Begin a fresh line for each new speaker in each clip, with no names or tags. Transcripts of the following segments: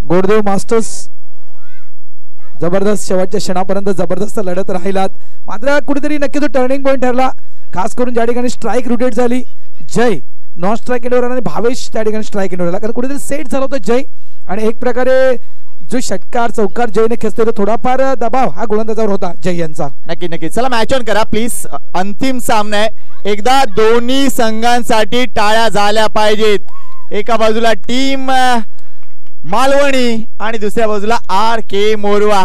Goddev masters जबरदस्त शेवटच्या क्षणापर्यंत जबरदस्त लढत राहिलात, मात्र कुठेतरी नक्की तो टर्निंग पॉईंट ठरला, खास करून ज्या ठिकाणी स्ट्राईक रोटेट झाली. जय नॉन स्ट्राईक एंडवर आणि भावेश त्या ठिकाणी स्ट्राईक एंडवर आला, कारण कुठेतरी सेट झाला होता जय, आणि एक प्रकारे जो षटकार चौकार जयने खेचतोय तो थोडाफार दबाव हा गोलंदाजावर होता जय यांचा.
नक्की नक्की. चला मॅच ऑन करा प्लीज. अंतिम सामना आहे, एकदा दोन्ही संघांसाठी टाळ्या झाल्या पाहिजेत. एका बाजूला टीम मालवणी आणि दुसऱ्या बाजूला RK मोरवा.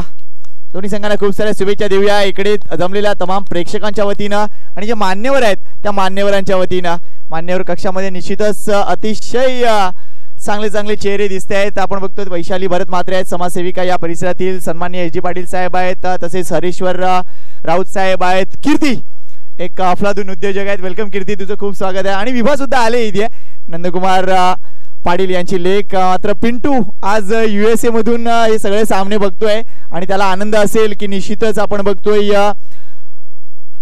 दोन्ही संघांना खूप साऱ्या शुभेच्छा देऊया इकडे जमलेल्या तमाम प्रेक्षकांच्या वतीनं आणि जे मान्यवर आहेत त्या मान्यवरांच्या वतीनं. मान्यवर कक्षामध्ये निश्चितच अतिशय चांगले चांगले चेहरे दिसते आहेत. आपण बघतो वैशाली भरत म्हात्रे आहेत, समाजसेविका या परिसरातील. सन्माननीय SG पाटील साहेब आहेत, तसेच हरेश्वर राऊत साहेब आहेत. कीर्ती एक अफलातून उद्योजक आहेत. वेलकम कीर्ती, तुझं खूप स्वागत आहे. आणि विभा सुद्धा आले इथे. नंदकुमार पाटील यांची लेख. मात्र पिंटू आज USA मधून हे सगळे सामने बघतोय आणि त्याला आनंद असेल की निश्चितच आपण बघतोय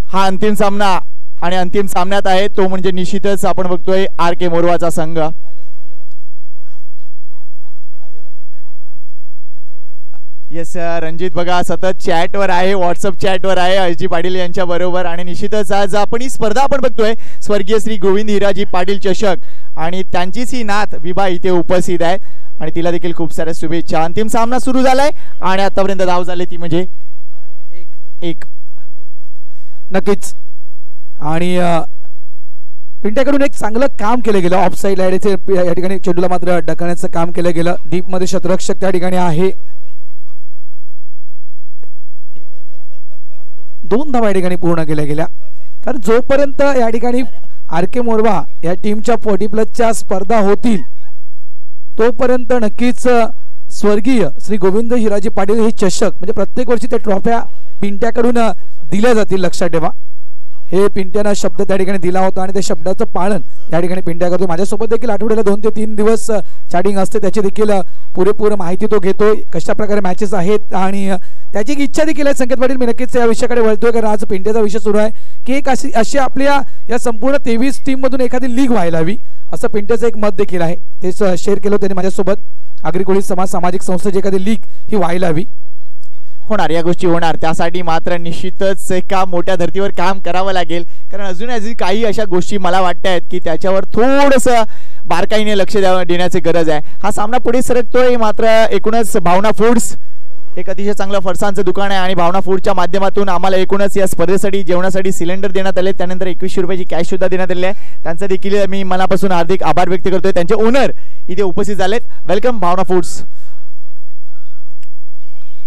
हा अंतिम सामना, आणि अंतिम सामन्यात आहे तो म्हणजे निश्चितच आपण बघतोय RK मोरवाचा संघ. येस रणजित बघा सतत चॅटवर आहे, व्हॉट्सअप चॅटवर आहे SG पाटील यांच्या बरोबर. आणि निश्चितच आज आपण ही स्पर्धा आपण बघतोय स्वर्गीय श्री गोविंद हिराजी पाटील चषक, आणि त्यांचीच ही नात विभा इथे उपस्थित आहेत आणि तिला देखील खूप साऱ्या शुभेच्छा. अंतिम सामना सुरू झालाय आणि आतापर्यंत धाव झाले ती म्हणजे एक.
नक्कीच. आणि पिंट्याकडून एक चांगलं काम केलं गेलं. ऑफ साईड लाईडचे या ठिकाणी चेंडूला मात्र ढकलण्याचं काम केलं गेलं. डीप मध्ये शतरक्षक त्या ठिकाणी आहे. 2 धावा या ठिकाणी पूर्ण केल्या गेल्या. तर जोपर्यंत या ठिकाणी RK मोरवा या टीमच्या 40+ स्पर्धा होतील तोपर्यंत नक्कीच स्वर्गीय श्री गोविंद हिराजी पाटील हे चषक म्हणजे प्रत्येक वर्षी त्या ट्रॉफ्या पिंट्याकडून दिल्या जातील. लक्षात ठेवा, हे पिंट्यानं शब्द त्या ठिकाणी दिला होता आणि त्या शब्दाचं पालन या ठिकाणी पिंट्या करतो. माझ्यासोबत देखील आठवड्याला 2 ते 3 दिवस चॅटिंग असते, त्याची देखील पुरेपूर माहिती तो घेतोय, कशा प्रकारे मॅचेस आहेत आणि त्याची एक इच्छा देखील आहे. संकेत पाटील मी नक्कीच या विषयाकडे वळतोय, कारण आज पिंट्याचा विषय सुरू आहे की एक अशी आपल्या या संपूर्ण 23 टीम मधून एखादी लीग व्हायला हवी, असं पिंट्याचं एक मत देखील आहे. ते शेअर केलं त्यांनी माझ्यासोबत. आगरी समाज सामाजिक संस्थेची एखादी लीग ही व्हायला हवी.
होणार, या गोष्टी होणार. त्यासाठी मात्र निश्चितच एका मोठ्या धर्तीवर काम करावं लागेल, कारण अजून काही अशा गोष्टी मला वाटत आहेत की त्याच्यावर थोडंसं बारकाईने लक्ष देण्याची गरज आहे. हा सामना पुढे सरकतोय, मात्र एकूणच भावना फूड्स एक अतिशय चांगलं फरसांचं दुकान आहे आणि भावना फूडच्या माध्यमातून आम्हाला एकूणच या स्पर्धेसाठी जेवणासाठी सिलेंडर देण्यात आले, त्यानंतर 2100 रुपयाची कॅश सुद्धा देण्यात आली आहे. त्यांचा देखील मी मनापासून हार्दिक आभार व्यक्त करतोय. त्यांचे ओनर इथे उपस्थित झालेत. वेलकम भावना फूड्स.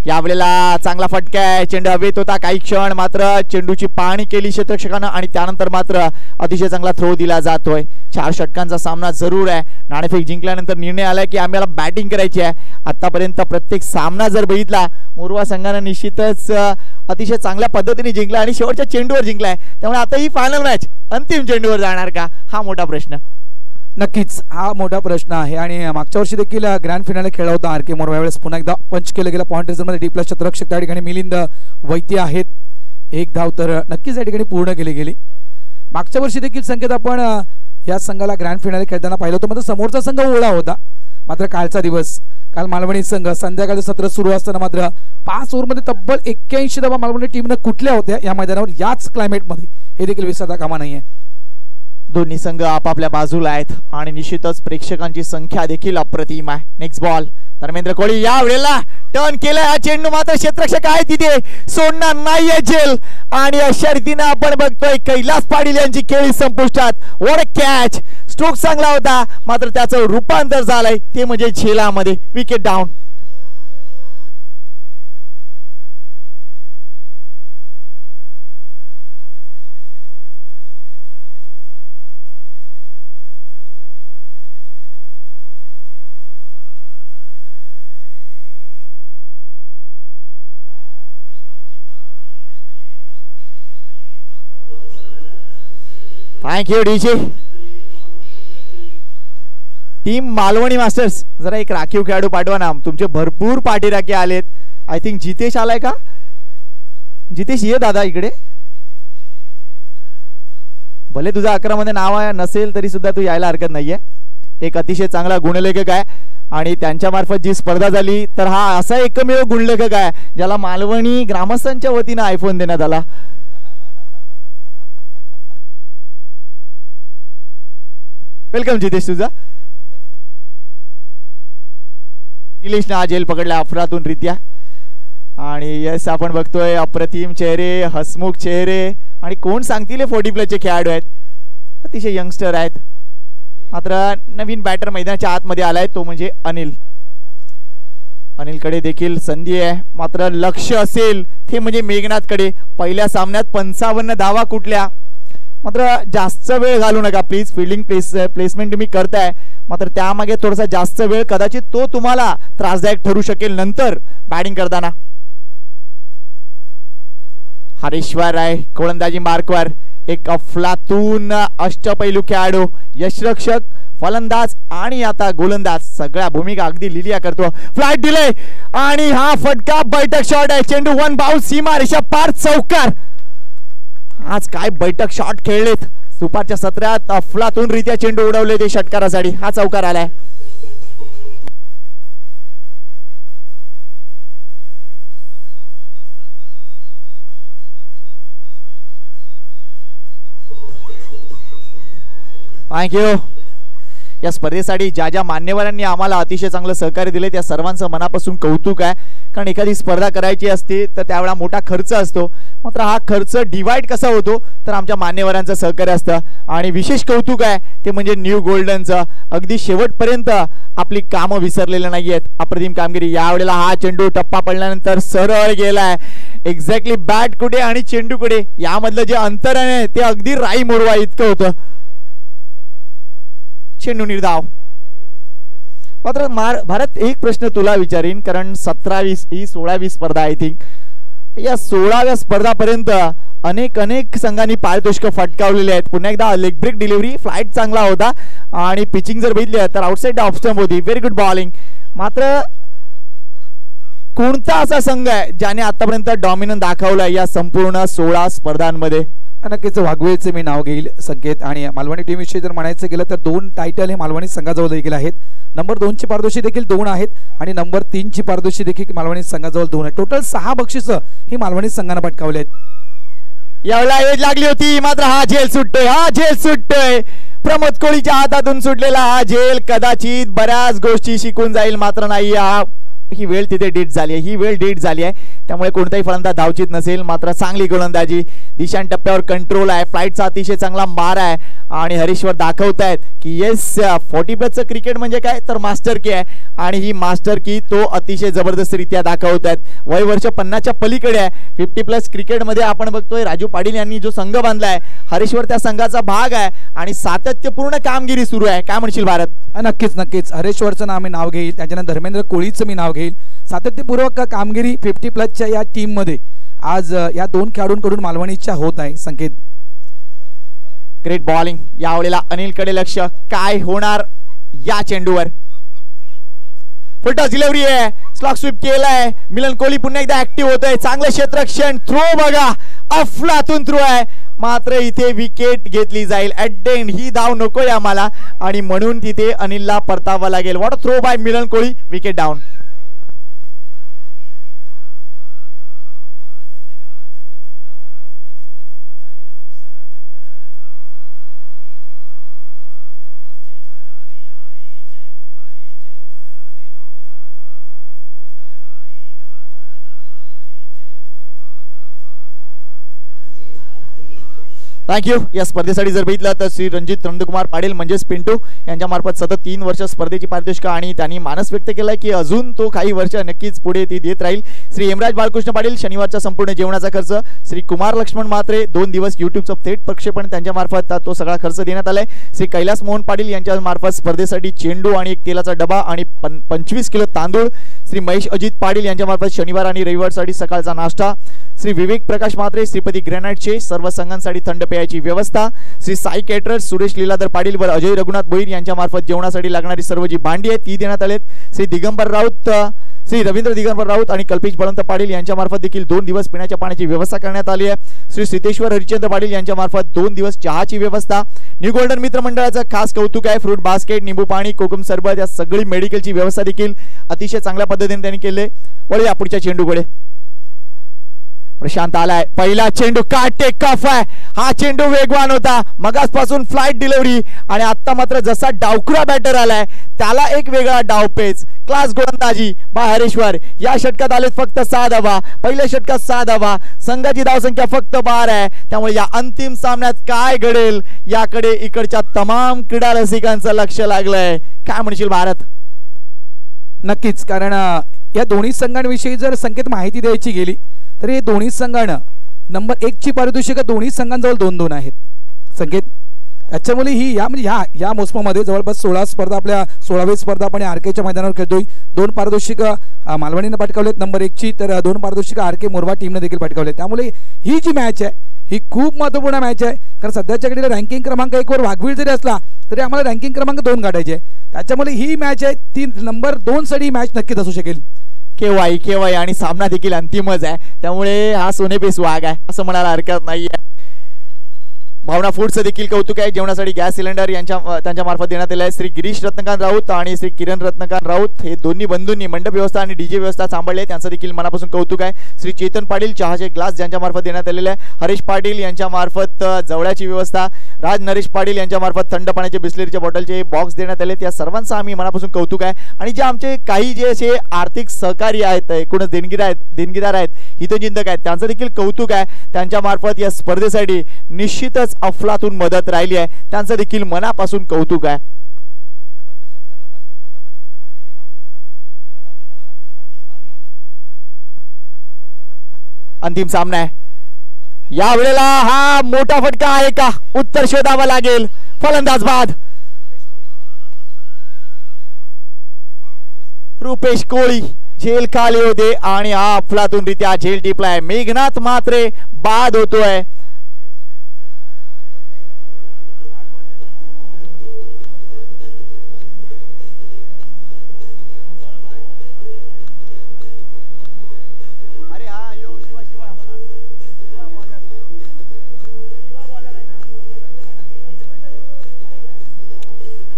यावेळेला चांगला फटका आहे, चेंडू हवेत होता काही क्षण, मात्र चेंडूची पाहणी केली क्षेत्ररक्षकानं आणि त्यानंतर मात्र अतिशय चांगला थ्रो दिला जातोय. 4 षटकांचा सामना जरूर आहे. नाणेफेक जिंकल्यानंतर निर्णय आलाय की आम्हाला बॅटिंग करायची आहे. आतापर्यंत प्रत्येक सामना जर बघितला मोरवा संघानं निश्चितच अतिशय चांगल्या पद्धतीने जिंकला आणि शेवटच्या चेंडूवर जिंकलाय. त्यामुळे आता ही फायनल मॅच अंतिम चेंडूवर जाणार का, हा मोठा प्रश्न.
नक्कीच हा मोठा प्रश्न आहे. आणि मागच्या वर्षी देखील ग्रँड फिनाले खेळला होता RK मोरवा. यावेळेस पुन्हा एकदा पंच केलं गेलं. पॉइंट रिझर्व्हमध्ये डीपला क्षेत्ररक्षक त्या ठिकाणी मिलिंद वैद्य आहेत. 1 धाव तर नक्कीच या ठिकाणी पूर्ण केली गेली. मागच्या वर्षी देखील संकेत आपण या संघाला ग्रँड फिनाले खेळताना पाहिलं होतं, मात्र समोरचा संघ ओळा होता. मात्र कालचा दिवस, काल मालवणी संघ संध्याकाळचं सत्र सुरू असताना मात्र 5 ओव्हरमध्ये तब्बल 81 धावा मालवणी टीमनं कुठल्या होत्या या मैदानावर याच क्लायमेटमध्ये, हे देखील विसरता कामा नाहीये.
दोन्ही संघ आपापल्या बाजूला आहेत आणि निश्चितच प्रेक्षकांची संख्या देखील अप्रतिम आहे. नेक्स्ट बॉल धर्मेंद्र कोळी या वेळेला टर्न केलाय. हा चेंडू मात्र क्षेत्ररक्षक आहे तिथे सोडणार नाहीये झेल, आणि अशा रीतीने आपण बघतोय कैलास पाटील यांची खेळी संपुष्टात. What a catch. स्ट्रोक चांगला होता, मात्र त्याचं रूपांतर झालंय ते म्हणजे झेलामध्ये. Wicket down. Thank you DJ. Team Malvani masters जरा एक राखीव खेळाडू पाठवा ना, तुमचे भरपूर पाठीराखे आलेत. आय थिंक जितेश आलाय का? जितेश ये दादा इकडे. भले तुझा 11 मध्ये नाव नसेल तरी सुद्धा तू यायला हरकत नाहीये. एक अतिशय चांगला गुणलेखक आहे आणि त्यांच्या मार्फत जी स्पर्धा झाली तर हा असा एकमेव गुणलेखक आहे ज्याला मालवणी ग्रामस्थांच्या वतीने आयफोन देण्यात आला. वेलकम जितेश तुझा. निलेशने हा झेल पकडला अफरातून रित्या आणि यस आपण बघतोय अप्रतिम चेहरे, हसमुख चेहरे आणि कोण सांगतील 40+ चे खेळाडू आहेत, अतिशय यंगस्टर आहेत. मात्र नवीन बॅटर मैदानाच्या आतमध्ये आलाय तो म्हणजे अनिलकडे देखील संधी आहे. मात्र लक्ष असेल ते म्हणजे मेघनाथकडे. पहिल्या सामन्यात 55 धावा कुठल्या. मात्र जास्त वेळ घालू नका प्लीज. फिल्डिंग प्लेसमेंट तुम्ही करताय मात्र त्यामागे थोडासा जास्त वेळ कदाचित तो तुम्हाला त्रासदायक ठरू शकेल नंतर बॅटिंग करताना. हरेश्वर आहे गोलंदाजी मार्कवर. एक अफलातून अष्टपैलू खेळाडू, यशरक्षक, फलंदाज आणि आता गोलंदाज सगळ्या भूमिका अगदी लिलिया करतो. फ्लाइट दिले आणि हा फटका बैठक शॉट आहे. चेंडू 1 बाउन्स, सीमा रेषा पार, चौकार. आज काय बैठक शॉट खेळलेत. दुपारच्या सत्रात अफलातून रित्या चेंडू उडवले ते षटकारासाठी. हा चौकार आलाय. थँक्यू. या स्पर्धेसाठी ज्या ज्या मान्यवरांनी आम्हाला अतिशय चांगलं सहकार्य दिले त्या सर्वांचं मनापासून कौतुक आहे. कारण एखादी स्पर्धा करायची असते तर त्यावेळा मोठा खर्च असतो. मात्र हा खर्च डिवाइड कसा होतो तर आमच्या मान्यवरांचं सहकार्य असतं. आणि विशेष कौतुक आहे ते म्हणजे न्यू गोल्डनचं. अगदी शेवटपर्यंत आपली कामं विसरलेली नाही आहेत. अप्रतिम कामगिरी. यावेळेला हा चेंडू टप्पा पडल्यानंतर सरळ गेलाय. एक्झॅक्टली बॅट कुठे आणि चेंडू कुठे यामधलं जे अंतर आहे ते अगदी राई मोरवा इतकं होतं. चेंडू निर्धाव. मात्र भारत एक प्रश्न तुला विचारीन कारण 17-20 ही 16वी स्पर्धा आय थिंक. या 16व्या स्पर्धापर्यंत अनेक संघांनी पारितोषिक फटकावलेले आहेत. पुन्हा एकदा लेग ब्रेक डिलिव्हरी, फ्लाइट चांगला होता आणि पिचिंग जर बघितली तर आउटसाइड ऑफ स्टंप होती. Very good bowling. मात्र कोणता असा संघ आहे ज्याने आतापर्यंत डॉमिनन्स दाखवला या संपूर्ण 16 स्पर्धांमध्ये?
नक्कीच वाघवेळचे मी नाव घेईल संकेत. आणि मालवणी टीम विषयी जर म्हणायचं गेलं तर 2 टायटल हे मालवणी संघाजवळ देखील आहेत. नंबर 2 ची पारदर्शी देखील 2 आहेत आणि नंबर 3 ची पारदर्शी देखील मालवणी संघाजवळ 2 आहेत. टोटल 6 बक्षिसं ही मालवणी संघाने पटकावली आहेत.
यावेळेला एज लागली होती मात्र हा झेल सुटतोय. प्रमोद कोळीच्या हातातून सुटलेला हा झेल कदाचित बऱ्याच गोष्टी शिकून जाईल मात्र नाही. ही वेळ तिथे डीट झाली आहे त्यामुळे कोणताही फलंदाज धावचित नसेल. मात्र चांगली गोलंदाजी, दिशान टप्प्यावर कंट्रोल आहे, फ्लाइटचा अतिशय चांगला मार आहे आणि हरीश्वर दाखवतायत की येस 40+ क्रिकेट म्हणजे काय तर मास्टर की आहे आणि ही मास्टर की तो अतिशय जबरदस्तरित्या दाखवतायत. वय वर्ष 50च्या पलीकडे आहे. 50+ क्रिकेटमध्ये आपण बघतोय राजू पाटील यांनी जो संघ बांधलाय हरीश्वर त्या संघाचा भाग आहे आणि सातत्यपूर्ण कामगिरी सुरू आहे. काय म्हणशील भारत?
नक्कीच हरेश्वरचं नाव मी नाव घेईल. त्याच्यानंतर धर्मेंद्र कोळीचं मी नाव घेईल. सातत्यपूर्वक कामगिरी 50+ या टीम मध्ये आज या 2 खेळाडूंकडून मालवणीच्या होत आहे. संकेत
ग्रेट बॉलिंग. यावेळेला अनिलकडे लक्ष. काय होणार या चेंडूवर? फुलटॉस डिलिव्हरी आहे. स्लॉक स्वीप केलाय. मिलन कोहली पुन्हा एकदा ऍक्टिव्ह होतोय. चांगलं क्षेत्ररक्षण. थ्रो बघा अफलातून थ्रो आहे मात्र इथे विकेट घेतली जाईल. ऍट द एंड ही धाव नकोय आम्हाला आणि म्हणून तिथे अनिलला परतावा लागेल. What throw by Milan Kohli. Wicket down. Thank you. या स्पर्धेसाठी जर बघितलं तर श्री रणजित नंदकुमार पाटील म्हणजेच पिंटू यांच्या मार्फत सतत 3 वर्ष स्पर्धेची पारितोषिक आणि त्यांनी मानस व्यक्त केलाय की अजून तो काही वर्ष नक्कीच पुढे ती देत राहील. श्री हेमराज बाळकृष्ण पाटील शनिवारचा संपूर्ण जेवणाचा खर्च. श्री कुमार लक्ष्मण म्हात्रे 2 दिवस युट्यूबचं थेट प्रक्षेपण त्यांच्या मार्फत तो सगळा खर्च देण्यात आलाय. श्री कैलास मोहन पाटील यांच्या मार्फत स्पर्धेसाठी चेंडू आणि 1 तेलाचा डबा आणि 25 किलो तांदूळ. श्री महेश अजित पाटील यांच्या मार्फत शनिवार आणि रविवारसाठी सकाळचा नाश्ता. श्री विवेक प्रकाश म्हात्रे श्रीपती ग्रॅनाइटचे सर्व संघांसाठी थंड पेयाची व्यवस्था. श्री साई केटरर्स सुरेश लीलाधर पाटील व अजय रघुनाथ भोईर यांच्या मार्फत जेवणासाठी लागणारी सर्व जी भांडी आहेत ती देण्यात आलेत. श्री दिगंबर राऊत श्री रवींद्र दिगंबर राऊत आणि कल्पेश बळवंत पाटील यांच्या मार्फत देखील 2 दिवस पिण्याच्या पाण्याची व्यवस्था करण्यात आली आहे. श्री सिद्धेश्वर हरिचंद्र पाटील यांच्या मार्फत 2 दिवस चहाची व्यवस्था. न्यू गोल्डन मित्र मंडळाचं खास कौतुक आहे. फ्रूट बास्केट, निंबू पाणी, कोकम सरबत या सगळी मेडिकलची व्यवस्था देखील अतिशय चांगल्या पद्धतीने त्यांनी केले. वळूया पुढच्या चेंडूकडे. प्रशांत आलाय. पहिला चेंडू का टेक ऑफ आहे. हा चेंडू वेगवान होता, मगासपासून फ्लाइट डिलिव्हरी आणि आता मात्र जसा डावखुरा बॅटर आलाय त्याला एक वेगळा डावपेच. क्लास गोलंदाजी हरेश्वर. या षटकात आले फक्त 6 धावा. पहिल्या षटकात 6 धावा. संघाची धावसंख्या फक्त 12 आहे. त्यामुळे या अंतिम सामन्यात काय घडेल याकडे इकडच्या तमाम क्रीडा रसिकांचं लक्ष लागलंय. काय म्हणशील भारत?
नक्कीच, कारण या दोन्ही संघांविषयी जर संकेत माहिती द्यायची गेली तर हे दोन्ही संघानं नंबर 1 ची पारितोषिक दोन्ही संघांजवळ 2-2 आहेत संकेत. त्याच्यामुळे ही या मोसमामध्ये जवळपास 16 स्पर्धा, आपल्या 16वी स्पर्धा आपण आरकेच्या मैदानावर खेळतोय. 2 पारितोषिक मालवणीने पटकावलेत नंबर 1 ची, तर 2 पारितोषिक आरके मोरवा टीमने देखील पटकावले. त्यामुळे ही जी मॅच आहे ही खूप महत्त्वपूर्ण मॅच आहे, कारण सध्याच्याकडे रँकिंग क्रमांक 1 वर वाघवीळ जरी असला तरी आम्हाला रँकिंग क्रमांक 2 काढायचे. त्याच्यामुळे ही मॅच आहे ती नंबर 2 साठी मॅच नक्कीच असू शकेल.
केवाय आणि सामना देखील अंतिमच आहे. त्यामुळे हा सोनेपे सुहाग आहे असं म्हणायला हरकत नाहीये. भावना फूडचं देखील कौतुक आहे. जेवणासाठी गॅस सिलेंडर त्यांच्या मार्फत देण्यात आले आहे. श्री गिरीश रत्नकांत राऊत आणि श्री किरण रत्नकांत राऊत हे दोन्ही बंधूंनी मंडप व्यवस्था आणि डीजे व्यवस्था सांभाळले, त्यांचं देखील मनापासून कौतुक आहे. श्री चेतन पाटील चहाचे ग्लास ज्यांच्या मार्फत देण्यात आलेले आहे. हरीश पाटील यांच्या मार्फत जवळ्याची व्यवस्था. राज नरेश पाटील यांच्या मार्फत थंड पाण्याचे बिस्लरीच्या बॉटलचे बॉक्स देण्यात आले. त्या सर्वांचा आम्ही मनापासून कौतुक आहे. आणि जे आमचे काही जे असे आर्थिक सहकारी आहेत, एकूणच देणगीदार आहेत, हितचिंतक आहेत, त्यांचं देखील कौतुक आहे. त्यांच्या मार्फत या स्पर्धेसाठी निश्चितच अफलातून मदत राहिली आहे, त्यांचं देखील मनापासून कौतुक आहे. अंतिम सामना आहे. यावेळेला हा मोठा फटका आहे का? उत्तर शोधावं लागेल. फलंदाज बाद रुपेश कोळी झेल खाली होते आणि हा अफलातून रित्या झेल टिपलाय. मेघनाथ मात्रे बाद होतोय.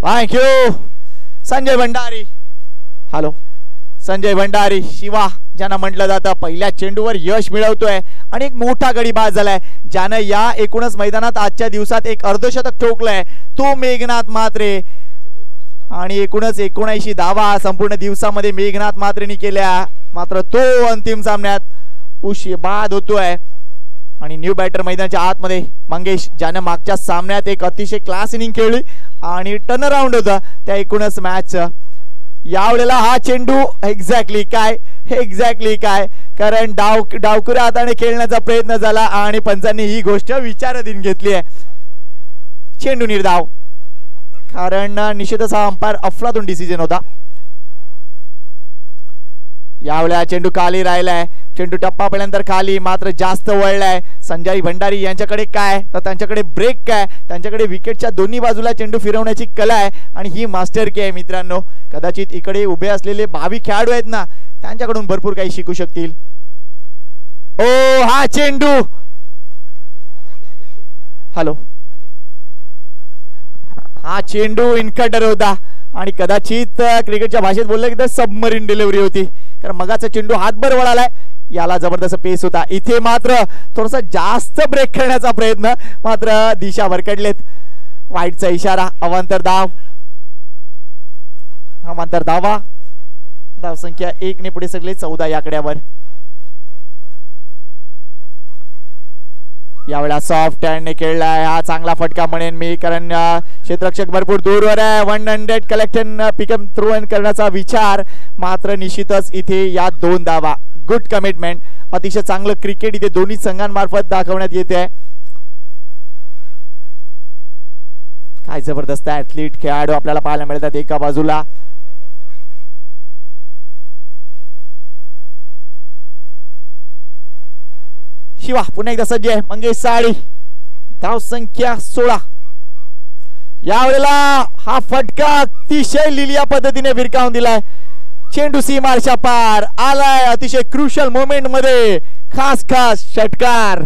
Thank you Sanjay Bhandari. Hello Sanjay Bhandari, Shiva ज्यांना म्हटलं जातं, पहिल्या चेंडूवर यश मिळवतोय आणि एक मोठा गडी बाद झालाय. ज्यानं या एकूणच मैदानात आजच्या दिवसात एक अर्धशतक ठोकलंय तो मेघनाथ मात्रे. आणि एकूणच 79 धावा संपूर्ण दिवसामध्ये मेघनाथ मात्रेनी केल्या. मात्र तो अंतिम सामन्यात बाद होतोय. आणि न्यू बॅटर मैदानाच्या आतमध्ये मंगेश, ज्यानं मागच्या सामन्यात एक अतिशय क्लास इनिंग खेळली आणि टर्न अराउंड होता त्या एकूणच मॅच. यावेळेला हा चेंडू एक्झॅक्टली काय, कारण डावकुऱ्या हाताने खेळण्याचा प्रयत्न झाला आणि पंचांनी ही गोष्ट विचाराधीन घेतली आहे. चेंडू निर्धाव, कारण निश्चितच हा अंपायर अफलातून डिसिजन होता. यावेळेला चेंडू खाली राहिलाय. चेंडू टप्पा पहिल्यांतर खाली, मात्र जास्त वळलाय. संजय भंडारी यांच्याकडे काय तर त्यांच्याकडे ब्रेक काय, त्यांच्याकडे विकेटच्या दोन्ही बाजूला चेंडू फिरवण्याची कला आहे आणि ही मास्टर की आहे मित्रांनो. कदाचित इकडे उभे असलेले भावी खेळाडू आहेत ना, त्यांच्याकडून भरपूर काही शिकू शकतील. ओ हा चेंडू, हॅलो, हा चेंडू इनकटर होता आणि कदाचित क्रिकेटच्या भाषेत बोललं की सबमरीन डिलिव्हरी होती, कारण मगाचा चेंडू हातभर वळालाय. याला जबरदस्त पेस होता. इथे मात्र थोडासा जास्त ब्रेक खेळण्याचा प्रयत्न, मात्र दिशा भरकटलेत. वाईटचा इशारा. अवांतर धावा. धाव संख्या 1 ने पुढे सगळे 14 या आकड्यावर. यावेळेला सॉफ्ट हँडने खेळलाय. हा चांगला फटका म्हणेन मी, कारण क्षेत्ररक्षक भरपूर दूरवर आहे. 100 कलेक्शन पिकअप थ्रो इन करण्याचा विचार, मात्र निश्चितच इथे या 2 धावा. Good commitment. अतिशय चांगलं क्रिकेट इथे दोन्ही संघांमार्फत दाखवण्यात येते आहे. काय जबरदस्त ऍथलीट खेळाडू आपल्याला पाहायला मिळतात एका बाजूला. शिवा पुन्हा एकदा सज्ज आहे. मंगेश साळी. धाव संख्या 16. यावेळेला हा फटका अतिशय लिलिया पद्धतीने भिरकावून दिलाय. चेंडू सीमारच्या पार आलाय अतिशय क्रुशल मोमेंट मध्ये खास षटकार.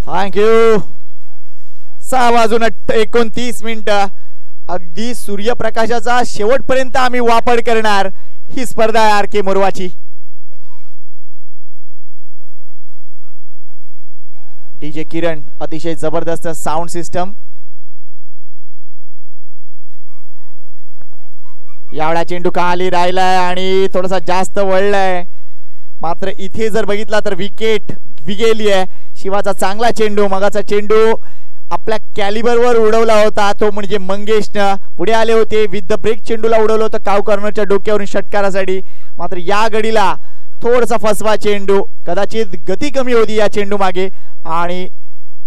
थँक्यू. 6:29 अगदी सूर्यप्रकाशाचा शेवटपर्यंत आम्ही वापर करणार ही स्पर्धा आहे आर के मोरवाची. डीजे किरण अतिशय जबरदस्त साऊंड सिस्टम. यावळा चेंडू खाली राहिलाय आणि थोडासा जास्त वळलाय. मात्र इथे जर बघितला तर विकेट गेली आहे. शिवाचा चांगला चेंडू, मगाचा चेंडू आपल्या कॅलिबरवर उडवला होता तो म्हणजे मंगेशनं. पुढे आले होते विथ द ब्रेक चेंडूला उडवलं होतं काव कॉर्नरच्या डोक्यावरून षटकारासाठी. मात्र या गडीला थोडासा फसवा चेंडू, कदाचित गती कमी होती या चेंडू मागे आणि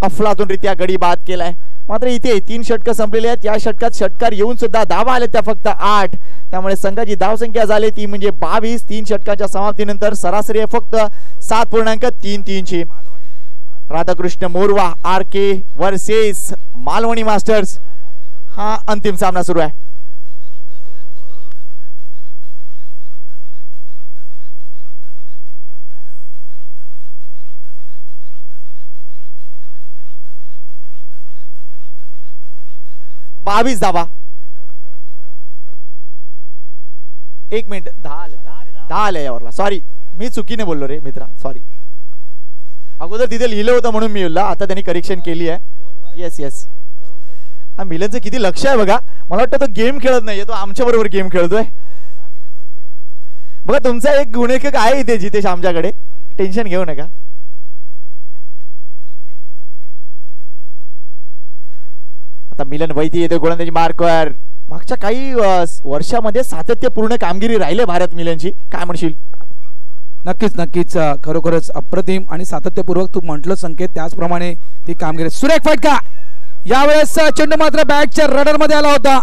अफलातूनरित्या गडी बाद केलाय. मात्र इथे 3 षटकं संपलेली आहेत. या षटकात षटकार येऊन सुद्धा धावा आल्या त्या फक्त 8. त्यामुळे संघाची धावसंख्या झाली ती म्हणजे 22. 3 षटकांच्या समाप्तीनंतर सरासरी आहे फक्त 7.33 ची. राधाकृष्ण मोरवा आर के वर्सेस मालवणी मास्टर्स हा अंतिम सामना सुरू आहे. बावीस धावा. 1 मिनिट 10 आले यावरला. सॉरी मी चुकीने बोललो रे मित्रा, सॉरी. अगोदर तिथे लिहिलं होतं म्हणून मी बोलला, आता त्यांनी करेक्शन केली आहे. येस मिलनचं किती लक्ष आहे बघा. मला वाटतं तो गेम खेळत नाहीये, तो आमच्या बरोबर गेम खेळतोय. बघा तुमचा एक गुणेखक आहे इथे जितेश आमच्याकडे, टेन्शन घेऊ नका. आता मिलन वैती येते गोलंदाजी मार्कवर. मागच्या काही वर्षामध्ये सातत्यपूर्ण कामगिरी राहिले भारत मिलनची, काय म्हणशील?
नक्कीच खरोखरच अप्रतिम आणि सातत्यपूर्वक तू म्हटलं संकेत त्याचप्रमाणे ती कामगिरी. सुरेख फटका. यावेळेस चेंडू मात्र बॅटच्या रडर मध्ये आला होता.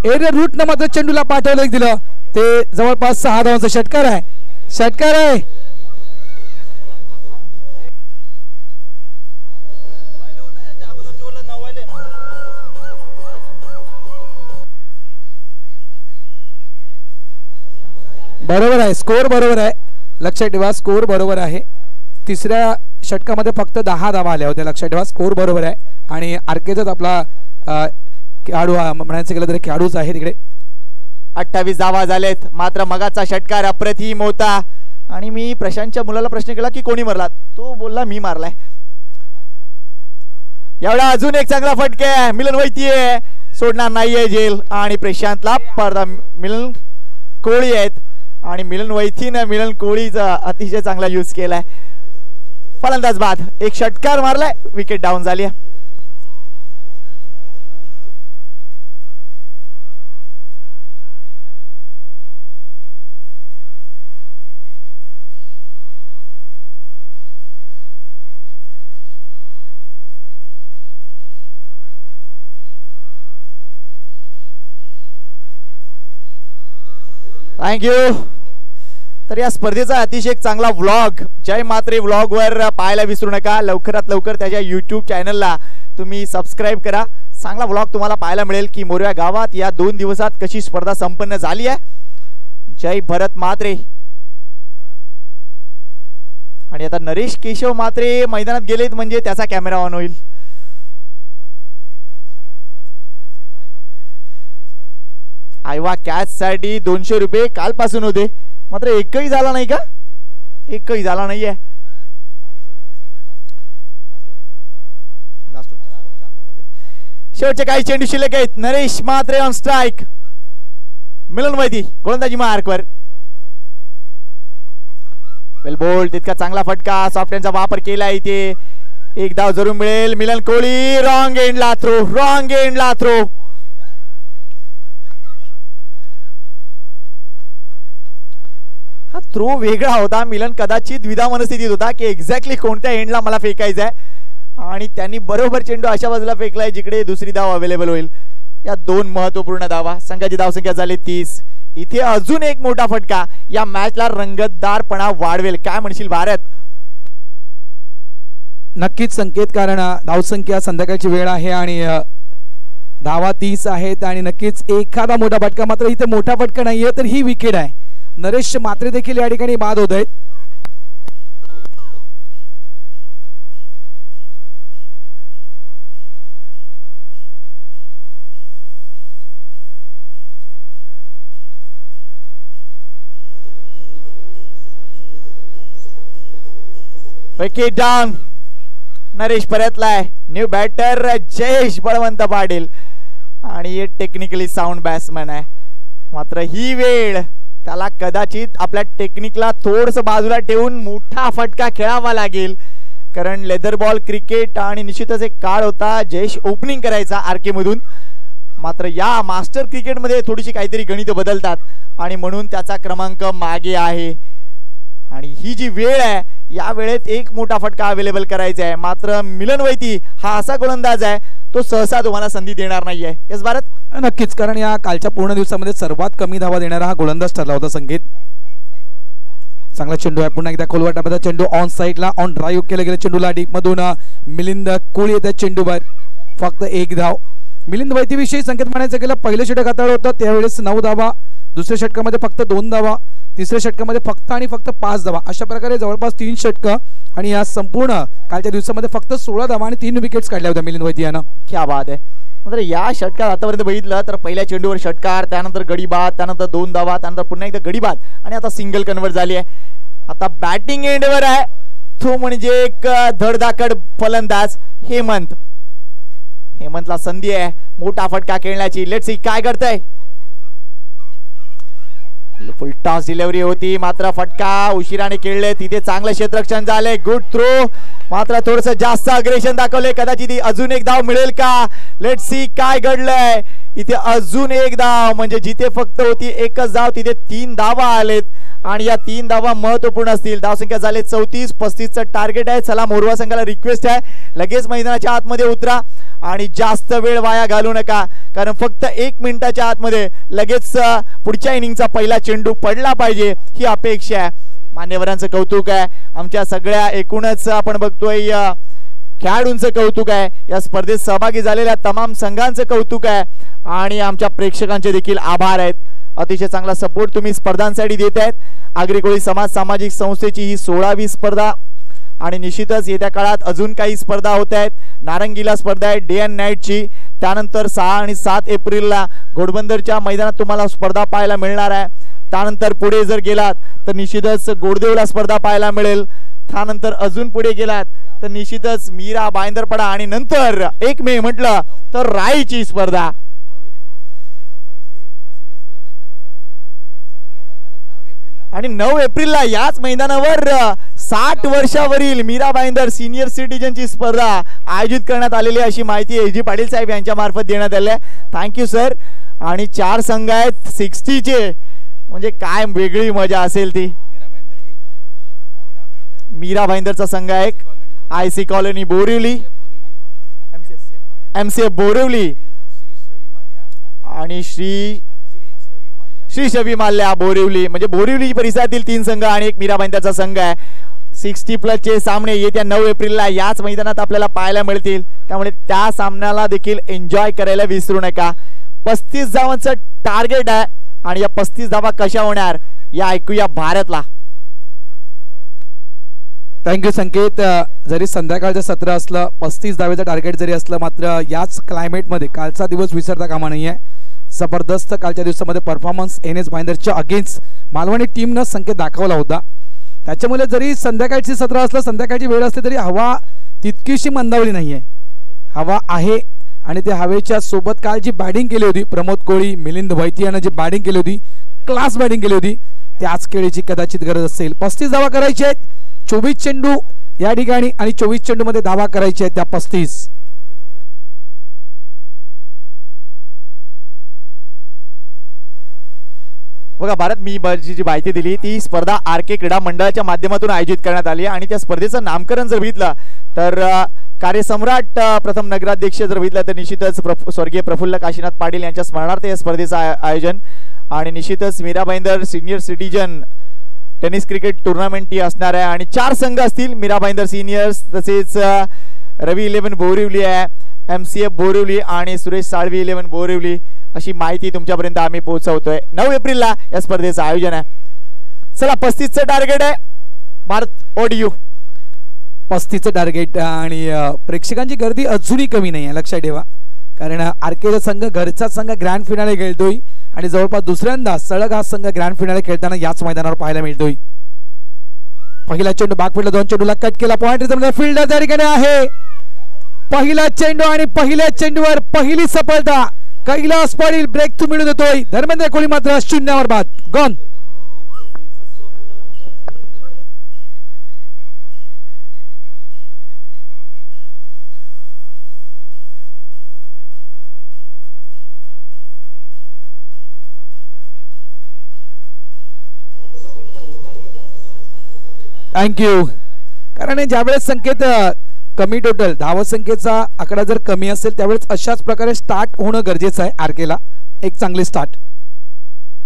एरियर रूट न मात्र चेंडूला पाठवलं दिलं. ते जवळपास 6 धावांचा षटकार आहे. बरोबर आहे, स्कोर बरोबर आहे. लक्षात ठेवा स्कोर बरोबर आहे. तिसऱ्या षटकामध्ये फक्त 10 धावा आल्या होत्या. लक्षात ठेवा स्कोर बरोबर आहे. आणि आरकेचाच आपला खेळाडू म्हणायचं गेलं तरी खेळाडूच आहे तिकडे.
28 धावा झालेत. मात्र मगाचा षटकार अप्रतिम होता. आणि मी प्रशांतच्या मुलाला प्रश्न केला की कोणी मारला, तो बोलला मी मारलाय. एवढा अजून एक चांगला फटका आहे. मिलन वैतीये सोडणार नाहीये जेल. आणि प्रशांतला पडदा. मिलन कोळी आहेत आणि मिलन वैथीनं मिलन कोळीचा अतिशय चांगला यूज केलाय. फलंदाज बाद. एक षटकार मारलाय, विकेट डाऊन झाली. थँक्यू. तर या स्पर्धेचा अतिशय चांगला व्लॉग जय मात्रे व्लॉग वर पाहायला विसरू नका. लवकरात लवकर त्याच्या यूट्यूब चॅनलला तुम्ही सबस्क्राईब करा. चांगला व्लॉग तुम्हाला पाहायला मिळेल की मोरव्या गावात या 2 दिवसात कशी स्पर्धा संपन्न झाली आहे. जय भरत मात्रे. आणि आता नरेश केशव मात्रे मैदानात गेलेत म्हणजे त्याचा कॅमेरा ऑन होईल. आयवा कॅच साठी 200 रुपये कालपासून होते. मात्र एकही झाला नाही का? एकही झाला नाहीये. शेवटचे काही चेंडू शिल्लक आहेत. नरेश मात्रे ऑन स्ट्राइक. मिलन वैदी गोलंदाजी मार्कवर. वेल बोल्ड. तितका चांगला फटका. सॉफ्टहँडचा वापर केला इथे. एक धाव जरूर मिळेल. मिलन कोहली रॉंग एंडला थ्रो. रॉंग एंडला थ्रो. हा थ्रो वेगळा होता. मिलन कदाचित द्विधा मनस्थितीत होता की एक्झॅक्टली कोणत्या एंडला मला फेकायचं आहे. आणि त्यांनी बरोबर चेंडू अशा बाजूला फेकलाय जिकडे दुसरी धाव अवेलेबल होईल. या दोन महत्वपूर्ण धावा. संघाची धावसंख्या झाली 30. इथे अजून एक मोठा फटका या मॅचला रंगतदारपणा वाढवेल. काय म्हणशील भारत?
नक्कीच संकेत, कारण धावसंख्या संध्याकाळची वेळ आहे आणि धावा 30 आहेत आणि नक्कीच एखादा मोठा फटका. मात्र इथे मोठा फटका नाहीये तर ही विकेट आहे. नरेश मात्रे देखील या ठिकाणी बाद होत आहेत.
Wicket down. नरेश परतलाय. न्यू बॅटर जयेश बळवंत पाटील आणि हे टेक्निकली साऊंड बॅट्समॅन आहे. मात्र ही वेळ त्याला कदाचित आपल्या टेक्निकला थोडस बाजूला ठेवून मोठा फटका खेळावा लागेल, कारण लेदर बॉल क्रिकेट आणि निश्चितच एक काळ होता जयेश ओपनिंग करायचा आरके मधून. मात्र या मास्टर क्रिकेटमध्ये थोडीशी काहीतरी गणित बदलतात आणि म्हणून त्याचा क्रमांक मागे आहे. आणि ही जी वेळ आहे या वेळेत एक मोठा फटका अवेलेबल करायचा आहे. मात्र मिलन वैती हा असा गोलंदाज आहे तो सहसा तुम्हाला संधी देणार नाहीये. यस भारत?
नक्कीच, कारण या कालच्या पूर्ण दिवसामध्ये सर्वात कमी धावा देणारा हा गोलंदाज ठरला होता. संकेत चांगला चेंडू आहे. पुन्हा एकदा खोलवर टाकता चेंडू ऑन साइडला ऑन ड्राईव्ह केला गेला चेंडूला डीप मधून मिलिंद कोळी येतात चेंडूवर. फक्त एक धाव. मिलिंद वैतीविषयी संकेत म्हणायचं गेलं पहिलं षटक हाताळलं होतं त्यावेळेस 9 धावा, दुसऱ्या षटकामध्ये फक्त 2 धावा, तिसऱ्या षटकामध्ये फक्त आणि फक्त 5 धावा. अशा प्रकारे जवळपास 3 षटकं आणि या संपूर्ण कालच्या दिवसामध्ये फक्त 16 धावा आणि 3 विकेट्स काढल्या होत्या मिलिंद वैती यानं.
क्या बात आहे. मात्र या षटकात आतापर्यंत बघितलं तर पहिल्या चेंडूवर षटकार, त्यानंतर गडी बाद, त्यानंतर 2 धावा, त्यानंतर पुन्हा एकदा गडी बाद आणि आता सिंगल कन्वर्ट झाली आहे. आता बॅटिंग एंडवर आहे तो म्हणजे एक धडधाकड फलंदाज हेमंत. हेमंतला संधी आहे मोठा फटका खेळण्याची. लेट्स सी काय करतंय. फुल टॉस डिलिव्हरी होती मात्र फटका उशिराने खेळले. तिथे चांगलं क्षेत्ररक्षण झाले. Good throw. मात्र थोडस जास्त अग्रेशन दाखवले. कदाचित अजून एक धाव मिळेल का. लेट्स सी काय घडलंय. इथे अजून एक धाव म्हणजे जिथे फक्त होती एकच धाव तिथे 3 धावा आलेत आणि या 3 धावा महत्वपूर्ण असतील. धावसंख्या झाले 34. 35चं टार्गेट आहे. चला मोरवा संघाला रिक्वेस्ट आहे लगेच मैदानाच्या आतमध्ये उतरा आणि जास्त वेळ वाया घालू नका, कारण फक्त 1 मिनिटाच्या आतमध्ये लगेच पुढच्या इनिंगचा पहिला चेंडू पडला पाहिजे ही अपेक्षा आहे. मान्यवरांचं कौतुक आहे. आमच्या सगळ्या एकूणच आपण बघतोय खेळाडूंचं कौतुक आहे. या स्पर्धेत सहभागी झालेल्या तमाम संघांचं कौतुक आहे आणि आमच्या प्रेक्षकांचे देखील आभार आहेत. अतिशय चांगला सपोर्ट तुम्ही स्पर्धांसाठी देत आहेत. आगरी कोळी समाज सामाजिक संस्थेची ही 16वी स्पर्धा आणि निश्चितच येत्या काळात अजून काही स्पर्धा होत आहेत. नारंगीला स्पर्धा आहे डे अँड नाईटची. त्यानंतर 6 आणि 7 एप्रिलला घोडबंदरच्या मैदानात तुम्हाला स्पर्धा पाहायला मिळणार आहे. त्यानंतर पुढे जर गेलात तर निश्चितच गोडदेवला स्पर्धा पाहायला मिळेल. त्यानंतर अजून पुढे गेलात तर निश्चितच मीरा बांदरपडा आणि नंतर 1 मे म्हटलं तर राईची स्पर्धा. आणि 9 एप्रिलला याच मैदानावर 60 वर्षावरील मीरा भाईंदर सिनियर सिटीजनची स्पर्धा आयोजित करण्यात आलेली अशी माहिती एस जी पाटील साहेब यांच्या मार्फत देण्यात आली आहे. Thank you sir. आणि 4 संघ आहेत 60चे म्हणजे काय वेगळी मजा असेल ती. मीरा भाईंदरचा संघ आहे IC colony Borivali, MCF Borivali आणि श्री शवी माल्या बोरिवली म्हणजे बोरिवली परिसरातील 3 संघ आणि एक मीरा भाईंदरचा संघ आहे. 60+ चे सामने येत्या 9 एप्रिलला याच मैदानात आपल्याला पाहायला मिळतील. त्यामुळे त्या सामन्याला देखील एन्जॉय करायला विसरू नका. 35 धावांचं टार्गेट आहे आणि या 35 धावा कशा होणार या ऐकूया भारतला.
थँक्यू संकेत. जरी संध्याकाळचं सत्र असलं 35 धावेचं टार्गेट जरी असलं मात्र याच क्लायमेटमध्ये कालचा दिवस विसरता कामा नाहीये. जबरदस्त कालच्या दिवसामध्ये परफॉर्मन्स NS भाईंदरच्या अगेन्स्ट मालवणी टीमनं संकेत दाखवला होता. त्याच्यामुळे जरी संध्याकाळची सत्र असलं संध्याकाळची वेळ असली तरी हवा तितकीशी मंदावली नाहीये. हवा आहे आणि त्या हवेच्या सोबत काल जी बॅटिंग केली होती प्रमोद कोळी मिलिंद वैती यानं जी बॅटिंग केली होती क्लास बॅटिंग केली होती त्याच खेळीची कदाचित गरज असेल. 35 धावा करायच्या आहेत. 24 चेंडू या ठिकाणी आणि 24 चेंडू मध्ये धावा करायच्या आहेत त्या 35.
बघा भारत मी जी माहिती दिली ती स्पर्धा RK क्रीडा मंडळाच्या माध्यमातून आयोजित करण्यात आली आणि त्या स्पर्धेचं नामकरण जर घेतलं तर कार्यसम्राट प्रथम नगराध्यक्ष जर बघितलं तर निश्चितच स्वर्गीय प्रफुल्ल काशीनाथ पाटील यांच्या स्मरणार्थ या स्पर्धेचं आयोजन आणि निश्चितच Mira Bhayandar senior citizen tennis cricket tournament ही असणार आहे आणि 4 संघ असतील. मीरा भाईंदर सिनियर्स, तसेच रवी 11 बोरिवली आहे, MCF बोरिवली आणि सुरेश साळवी 11 बोरिवली, अशी माहिती तुमच्यापर्यंत आम्ही पोहोचवतोय. 9 एप्रिलला या स्पर्धेचं आयोजन आहे. चला 35चं टार्गेट आहे भारत ओडीयू.
35चं टार्गेट आणि प्रेक्षकांची गर्दी अजूनही कमी नाही आहे, लक्षात ठेवा. कारण आरकेचा संघ घरचा संघ ग्रँड फिनाले खेळतोय आणि जवळपास दुसऱ्यांदा सलग हा संघ ग्रँड फिनाले खेळताना याच मैदानावर पाहायला मिळतोय. पहिला चेंडू बागफिल्डला 2 चेंडूला कट केला. पॉइंट फील्डर त्या ठिकाणी आहे. पहिला चेंडू आणि पहिल्या चेंडूवर पहिली सफलता. कैलास पाटील ब्रेक थ्रू मिळून देतोय. धर्मेंद्र कोळी मात्र 0 बाद. गॉन. थँक्यू. कारण ज्यावेळेस संकेत कमी टोटल धाव संख्येचा आकडा जर कमी असेल त्यावेळेस अशाच प्रकारे स्टार्ट होणं गरजेचं आहे. आरकेला एक चांगली स्टार्ट.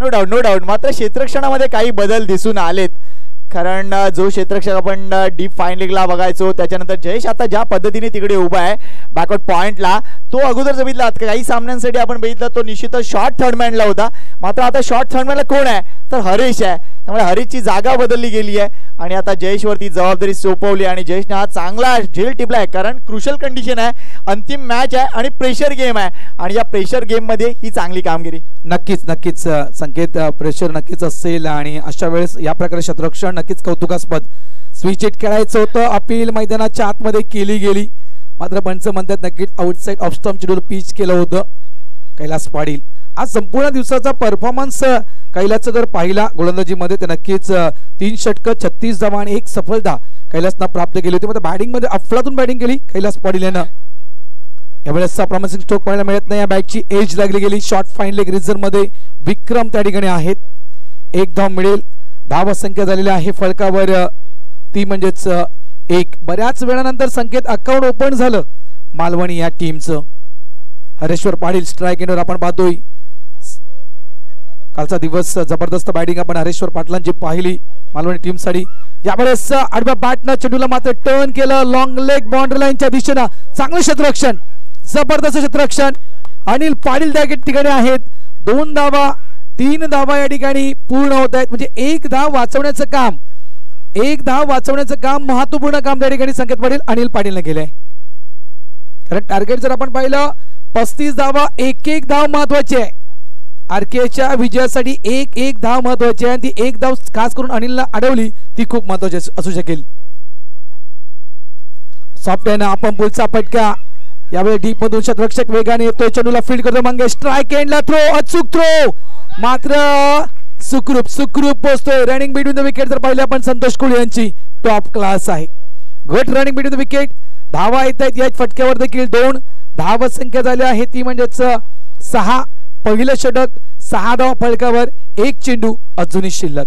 No doubt. मात्र क्षेत्ररक्षणामध्ये काही बदल दिसून आलेत. कारण जो क्षेत्ररक्षक आपण डीप फाईन लीगला बघायचो, त्याच्यानंतर जयेश आता ज्या पद्धतीने तिकडे उभा आहे बॅकवर्ड पॉइंटला, तो अगोदर बघितला काही सामन्यांसाठी आपण बघितलं तो निश्चितच शॉर्ट थर्डमॅनला होता. मात्र आता शॉर्ट थर्डमॅनला कोण आहे तर हरीश आहे. त्यामुळे हरीशची जागा बदलली गेली आहे आणि आता जयेशवरती जबाबदारी सोपवली आणि जयेशने हा चांगला झेल टिपलाय. कारण क्रुशल कंडिशन आहे, अंतिम मॅच आहे आणि प्रेशर गेम आहे आणि या प्रेशर गेम मध्ये ही चांगली कामगिरी.
नक्कीच संकेत प्रेशर नक्कीच असेल आणि अशा वेळेस या प्रकारे क्षेत्ररक्षण नक्कीच कौतुकास्पद. स्विच हिट खेळायचं होतं, अपील मैदानाच्या आतमध्ये केली गेली. मात्र पंच म्हणतात नक्कीच आउटसाइड ऑफ स्टंप चेंडूला पिच केलं होतं. कैलास पाटील आज संपूर्ण दिवसाचा परफॉर्मन्स कैलासचा जर पाहिला गोलंदाजीमध्ये तर नक्कीच 3 षटकं 36 धावा आणि 1 सफलता कैलासनं प्राप्त केली होती. मात्र बॅटिंग मध्ये अफलातून बॅटिंग केली कैलास पाटील यानं. यावेळेस प्रॉमिसिंग स्ट्रोक पाहायला मिळत नाही. या बॅटची एज लागली गेली. शॉर्ट फाईन लेग रिझर्व मध्ये विक्रम त्या ठिकाणी आहेत. 1 धाव मिळेल. धाव संख्या झालेली आहे फलकावर ती म्हणजेच 1. बऱ्याच वेळानंतर संकेत अकाउंट ओपन झालं मालवणी या टीमचं. हरेश्वर पाटील स्ट्राईक एंडवर आपण पाहतोय. कालचा दिवस जबरदस्त बॅटिंग आपण हरेश्वर पाटलांची पाहिली मालवणी टीम साठी. यावेळेस आडव्या बॅटनं चेंडूला मात्र टर्न केलं लॉंग लेग बाउंड्री लाईनच्या दिशेनं. चांगलं क्षेत्ररक्षण, जबरदस्त क्षेत्ररक्षण. अनिल पाटील त्या ठिकाणी आहेत. 2 धावा 3 धावा या ठिकाणी पूर्ण होत आहेत. म्हणजे 1 धाव वाचवण्याचं काम महत्वपूर्ण काम त्या ठिकाणी संकेत पाटील अनिल पाटीलने केलंय. कारण टार्गेट जर आपण पाहिलं 35 धावा 1 धाव महत्वाची आहे. आरकेच्या विजयासाठी 1 धाव महत्वाची आहे. ती 1 धाव खास करून अनिलला अडवली ती खूप महत्वाची असू शकेल. सॉफ्टवेअर आपण पुढचा फटका. यावेळी डीप मधून क्षेत्ररक्षक वेगाने येतोय. चेंडूला फील्ड करतो मंगे. स्ट्राईक एंडला थ्रो, अचूक थ्रो, मात्र सुखरूप पोहोचतोय. रनिंग बिटवीन द विकेट जर पाहिलं आपण संतोष कुळ यांची टॉप क्लास आहे. Good running between the wicket. धावा येत आहेत या फटक्यावर देखील 2 धाव संख्या झाली आहे ती म्हणजेच 6. पहिलं षटक 6 धाव फलकावर 1 चेंडू अजूनही शिल्लक.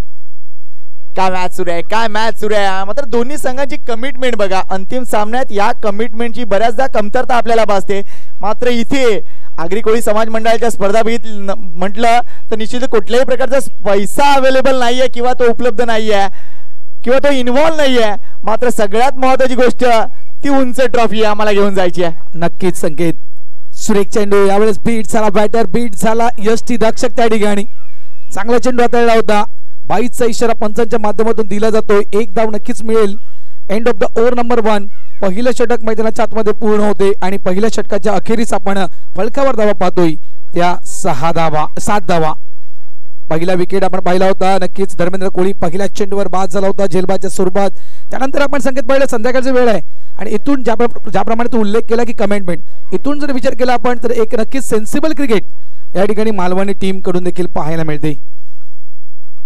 काय मॅच सुरू आहे. मात्र दोन्ही संघांची कमिटमेंट बघा. अंतिम सामन्यात या कमिटमेंटची बऱ्याचदा कमतरता आपल्याला भासते. मात्र इथे आगरी कोळी समाज मंडळाच्या स्पर्धा म्हटलं तर निश्चित कुठल्याही प्रकारचा पैसा अवेलेबल नाहीये किंवा तो उपलब्ध नाहीये किंवा तो इन्व्हॉल्व नाहीये. मात्र सगळ्यात महत्वाची गोष्ट ती उंच ट्रॉफी आम्हाला घेऊन जायची आहे.
नक्कीच संकेत. सुरेख चेंडू यावेळेस बीट झाला. बॅटर बीट झाला. यष्टी रक्षक त्या ठिकाणी चांगला चेंडू हाताळला होता. 22चा इशारा पंचांच्या माध्यमातून दिला जातोय. 1 धाव नक्कीच मिळेल. End of the over number 1. पहिलं षटक मैदानाच्या आतमध्ये पूर्ण होते आणि पहिल्या षटकाच्या अखेरीस आपण फलकावर धावा पाहतोय त्या 7 धावा. पहिला विकेट आपण पाहिला होता नक्कीच धर्मेंद्र कोळी पहिल्या चेंडूवर बाद झाला होता झेलबादच्या स्वरूपात. त्यानंतर आपण संकेत पाहिलं संध्याकाळची वेळ आहे आणि इथून ज्याप्रमाणे तो उल्लेख केला की कमेंटमेंट, इथून जर विचार केला आपण तर एक नक्कीच सेन्सिबल क्रिकेट या ठिकाणी मालवणी टीम कडून देखील पाहायला मिळते.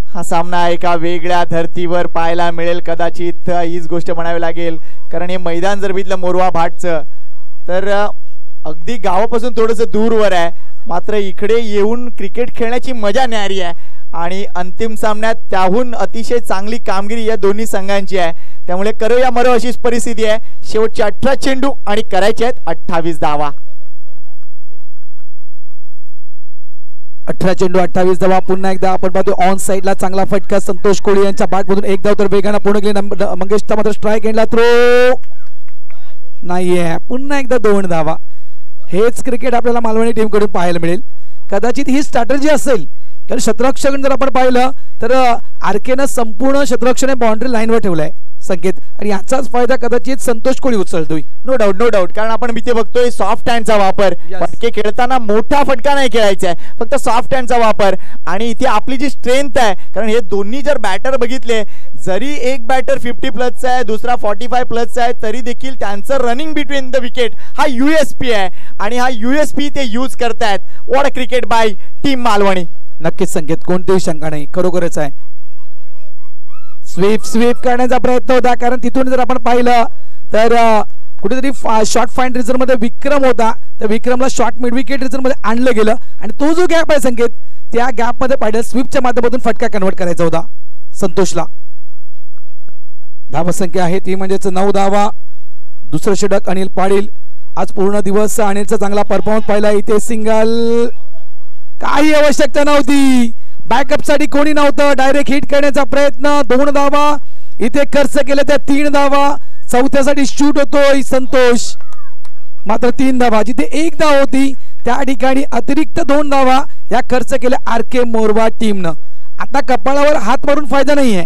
हा सामना एका वेगळ्या धर्तीवर पाहायला मिळेल कदाचित हीच गोष्ट म्हणावी लागेल. कारण हे मैदान जर बघितलं मोरवा भाटचं तर अगदी गावापासून थोडंसं दूरवर आहे. मात्र इकडे येऊन क्रिकेट खेळण्याची मजा न्यारी आहे आणि अंतिम सामन्यात त्याहून अतिशय चांगली कामगिरी या दोन्ही संघांची आहे. त्यामुळे करो या मरो अशीच परिस्थिती आहे. शेवटचे 18 चेंडू आणि करायचे आहेत 28 धावा.
18 चेंडू 28 धावा. पुन्हा एकदा आपण पाहतो ऑन साइडला चांगला फटका संतोष कोळी यांच्या बॅटमधून एक धाव तर वेगानं पूर्ण केली. मंगेशचा मात्र स्ट्राइक एंडला थ्रो नाहीये. पुन्हा एकदा 2 धावा. हेच क्रिकेट आपल्याला मालवणी टीम कडून पाहायला मिळेल. कदाचित ही स्ट्रॅटेजी असेल तर क्षेत्ररक्षण जर आपण पाहिलं तर आरकेनं संपूर्ण क्षेत्ररक्षण बाउंड्री लाईनवर ठेवलंय संकेत, आणि याचाच फायदा कदाचित संतोष कोळी उचलतोय.
नो डाऊट कारण आपण इथे बघतोय सॉफ्ट हँडचा वापर. फटके खेळताना मोठा फटका नाही खेळायचा आहे, फक्त सॉफ्ट हँडचा वापर. आणि इथे आपली जी स्ट्रेंथ आहे, कारण हे दोन्ही जर बॅटर बघितले, जरी एक बॅटर 50 प्लसचा आहे दुसरा 45 प्लसचा आहे, तरी देखील त्यांचं रनिंग बिटवीन द विकेट हा USP आहे आणि हा USP ते यूज करतायत. What a cricket bye team Malvani.
नक्कीच संकेत, कोणतीही शंका नाही, खरोखरच आहे. स्वीप करण्याचा प्रयत्न होता, कारण तिथून जर आपण पाहिलं तर कुठेतरी शॉर्ट फाईन रिझर्व मध्ये विक्रम होता, तर विक्रमला शॉर्ट मिड विकेट रिझर्व मध्ये आणलं गेलं आणि तो जो गॅप आहे संकेत, त्या गॅप मध्ये पाहिलं स्वीपच्या माध्यमातून फटका कन्वर्ट करायचा होता संतोषला. धावा संख्या आहे ती म्हणजेच 9 धावा. दुसरं षटक अनिल पाटील. आज पूर्ण दिवस अनिलचा चांगला परफॉर्मन्स पाहिला. इथे सिंगल, काही आवश्यकता नव्हती, बॅकअप साठी कोणी नव्हतं, डायरेक्ट हिट करण्याचा प्रयत्न. 2 धावा इथे खर्च केल्या, त्या 3 धावा. चौथ्यासाठी शूट होतोय संतोष, मात्र 3 धावा. जिथे 1 धाव होती त्या ठिकाणी अतिरिक्त 2 धावा या खर्च केल्या आरके मोरवा टीमनं. आता कपाळावर हात मारून फायदा नाहीये,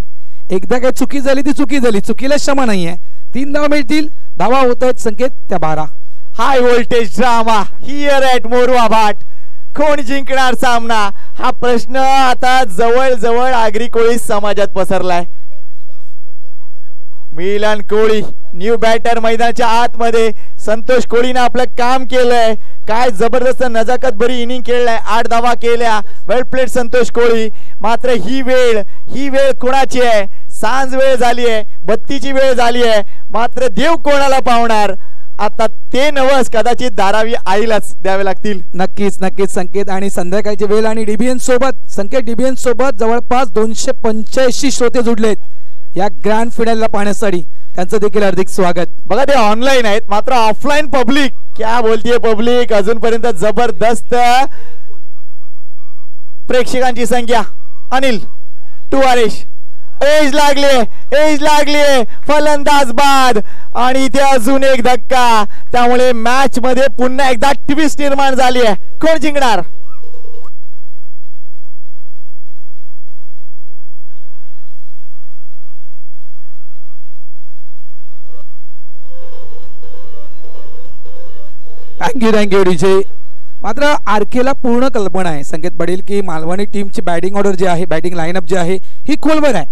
एकदा काय चुकी झाली ती चुकी झाली, चुकीला क्षमा नाहीये. 3 धावा मिळतील, धावा होत आहेत संकेत त्या 12.
High voltage drama here at Morwa भाट. कोण जिंकणार सामना हा प्रश्न आता जवळ आगरी कोळी समाजात पसरलाय. मिलन कोळी न्यू बॅटर मैदानाच्या आतमध्ये. संतोष कोळीने आपलं काम केलंय, काय जबरदस्त नजाकत भरी इनिंग खेळलाय, 8 धावा केल्या. वेल प्लेड संतोष कोळी. मात्र ही वेळ कोणाची आहे? सांज वेळ झाली आहे, बत्तीची वेळ झाली आहे, मात्र देव कोणाला पावणार? आता ते नवस कदाचित धारावी आईलाच द्यावे लागतील.
नक्कीच संकेत. आणि संध्याकाळची वेळ आणि डीबीएन सोबत संकेत, डीबीएन सोबत जवळपास 285 श्रोते जुडलेत या ग्रँड फिनालेला पाहण्यासाठी. त्यांचं देखील हार्दिक स्वागत.
बघा ते ऑनलाईन आहेत, मात्र ऑफलाईन पब्लिक क्या बोलतीये पब्लिक. अजूनपर्यंत जबरदस्त प्रेक्षकांची संख्या. अनिल टुवारेश एज लागले फलंदाज बाद आणि इथे अजून एक धक्का. त्यामुळे मॅच मध्ये पुन्हा एकदा ट्विस्ट निर्माण झाली आहे. कोण जिंकणार?
Thank you DJ. मात्र आरकेला पूर्ण कल्पना आहे संकेत पडेल की मालवणी टीमची बॅटिंग ऑर्डर जी आहे, बॅटिंग लाईनअप जी आहे ही खोलवर आहे.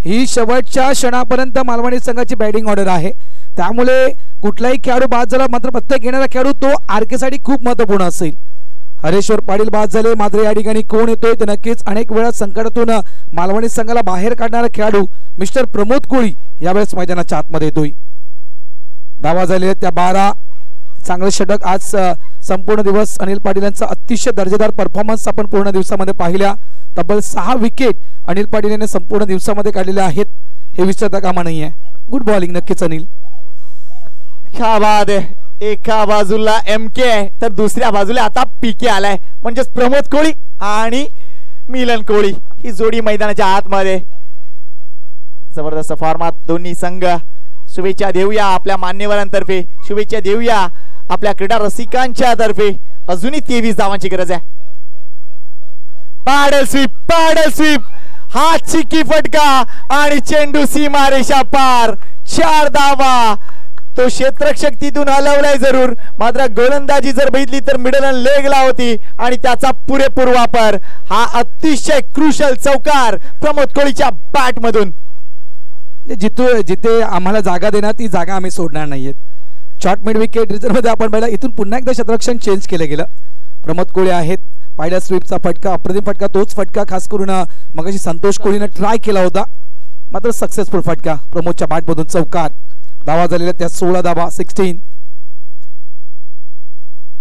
ही शेवटच्या क्षणापर्यंत मालवणी संघाची बॅटिंग ऑर्डर आहे. त्यामुळे कुठलाही खेळाडू बाद झाला मात्र प्रत्येक येणारा खेळाडू तो आरकेसाठी खूप महत्वपूर्ण असेल. हरेश्वर पाटील बाद झाले, मात्र या ठिकाणी कोण येतोय तर नक्कीच अनेक वेळा संकटातून मालवणी संघाला बाहेर काढणारा खेळाडू मिस्टर प्रमोद कोळी यावेळेस मैदानाच्या आतमध्ये येतोय. धावा झालेल्या त्या 12. चांगले षटक आज संपूर्ण दिवस अनिल पाटील यांचा अतिशय दर्जेदार परफॉर्मन्स आपण पूर्ण दिवसामध्ये पाहिल्या. तब्बल 6 विकेट अनिल पाटील यांनी संपूर्ण दिवसामध्ये काढलेल्या आहेत, हे विसरता कामा नाहीये. गुड बॉलिंग नक्कीच अनिल.
क्या बात आहे. एका बाजूला MK तर दुसऱ्या बाजूला आता PK आलाय, म्हणजेच प्रमोद कोळी आणि मिलन कोळी ही जोडी मैदानाच्या आतमध्ये. जबरदस्त फॉर्मात दोन्ही संघ. शुभेच्छा देऊया आपल्या मान्यवरांतर्फे, शुभेच्छा देऊया आपल्या क्रीडा रसिकांच्या तर्फे. अजूनही 23 धावांची गरज आहे. पाडल स्वीप हा चिक्की फटका आणि चेंडू सीमारेषा पार. 4 धावा. तो क्षेत्ररक्षक तिथून हलवलाय जरूर, मात्र गोलंदाजी जर बघितली तर मिडल अँड लेगला होती आणि त्याचा पुरेपूर वापर. हा अतिशय क्रुशल चौकार प्रमोद कोळीच्या बॅट मधून.
जिथे आम्हाला जागा देणार ती जागा आम्ही सोडणार नाहीयेत. शॉर्ट मिड विकेट रिझर्व मध्ये आपण पाहिलं, इथून पुन्हा एकदा क्षेत्ररक्षण चेंज केलं गेलं. प्रमोद कोळी आहेत. पहिल्या स्वीपचा फटका, अप्रतिम फटका, तोच फटका खास करून मगाशी संतोष कोळीने ट्राय केला होता, मात्र सक्सेसफुल फटका प्रमोदच्या बॅटमधून चौकार. धावा झालेल्या त्या 16 धावा 16.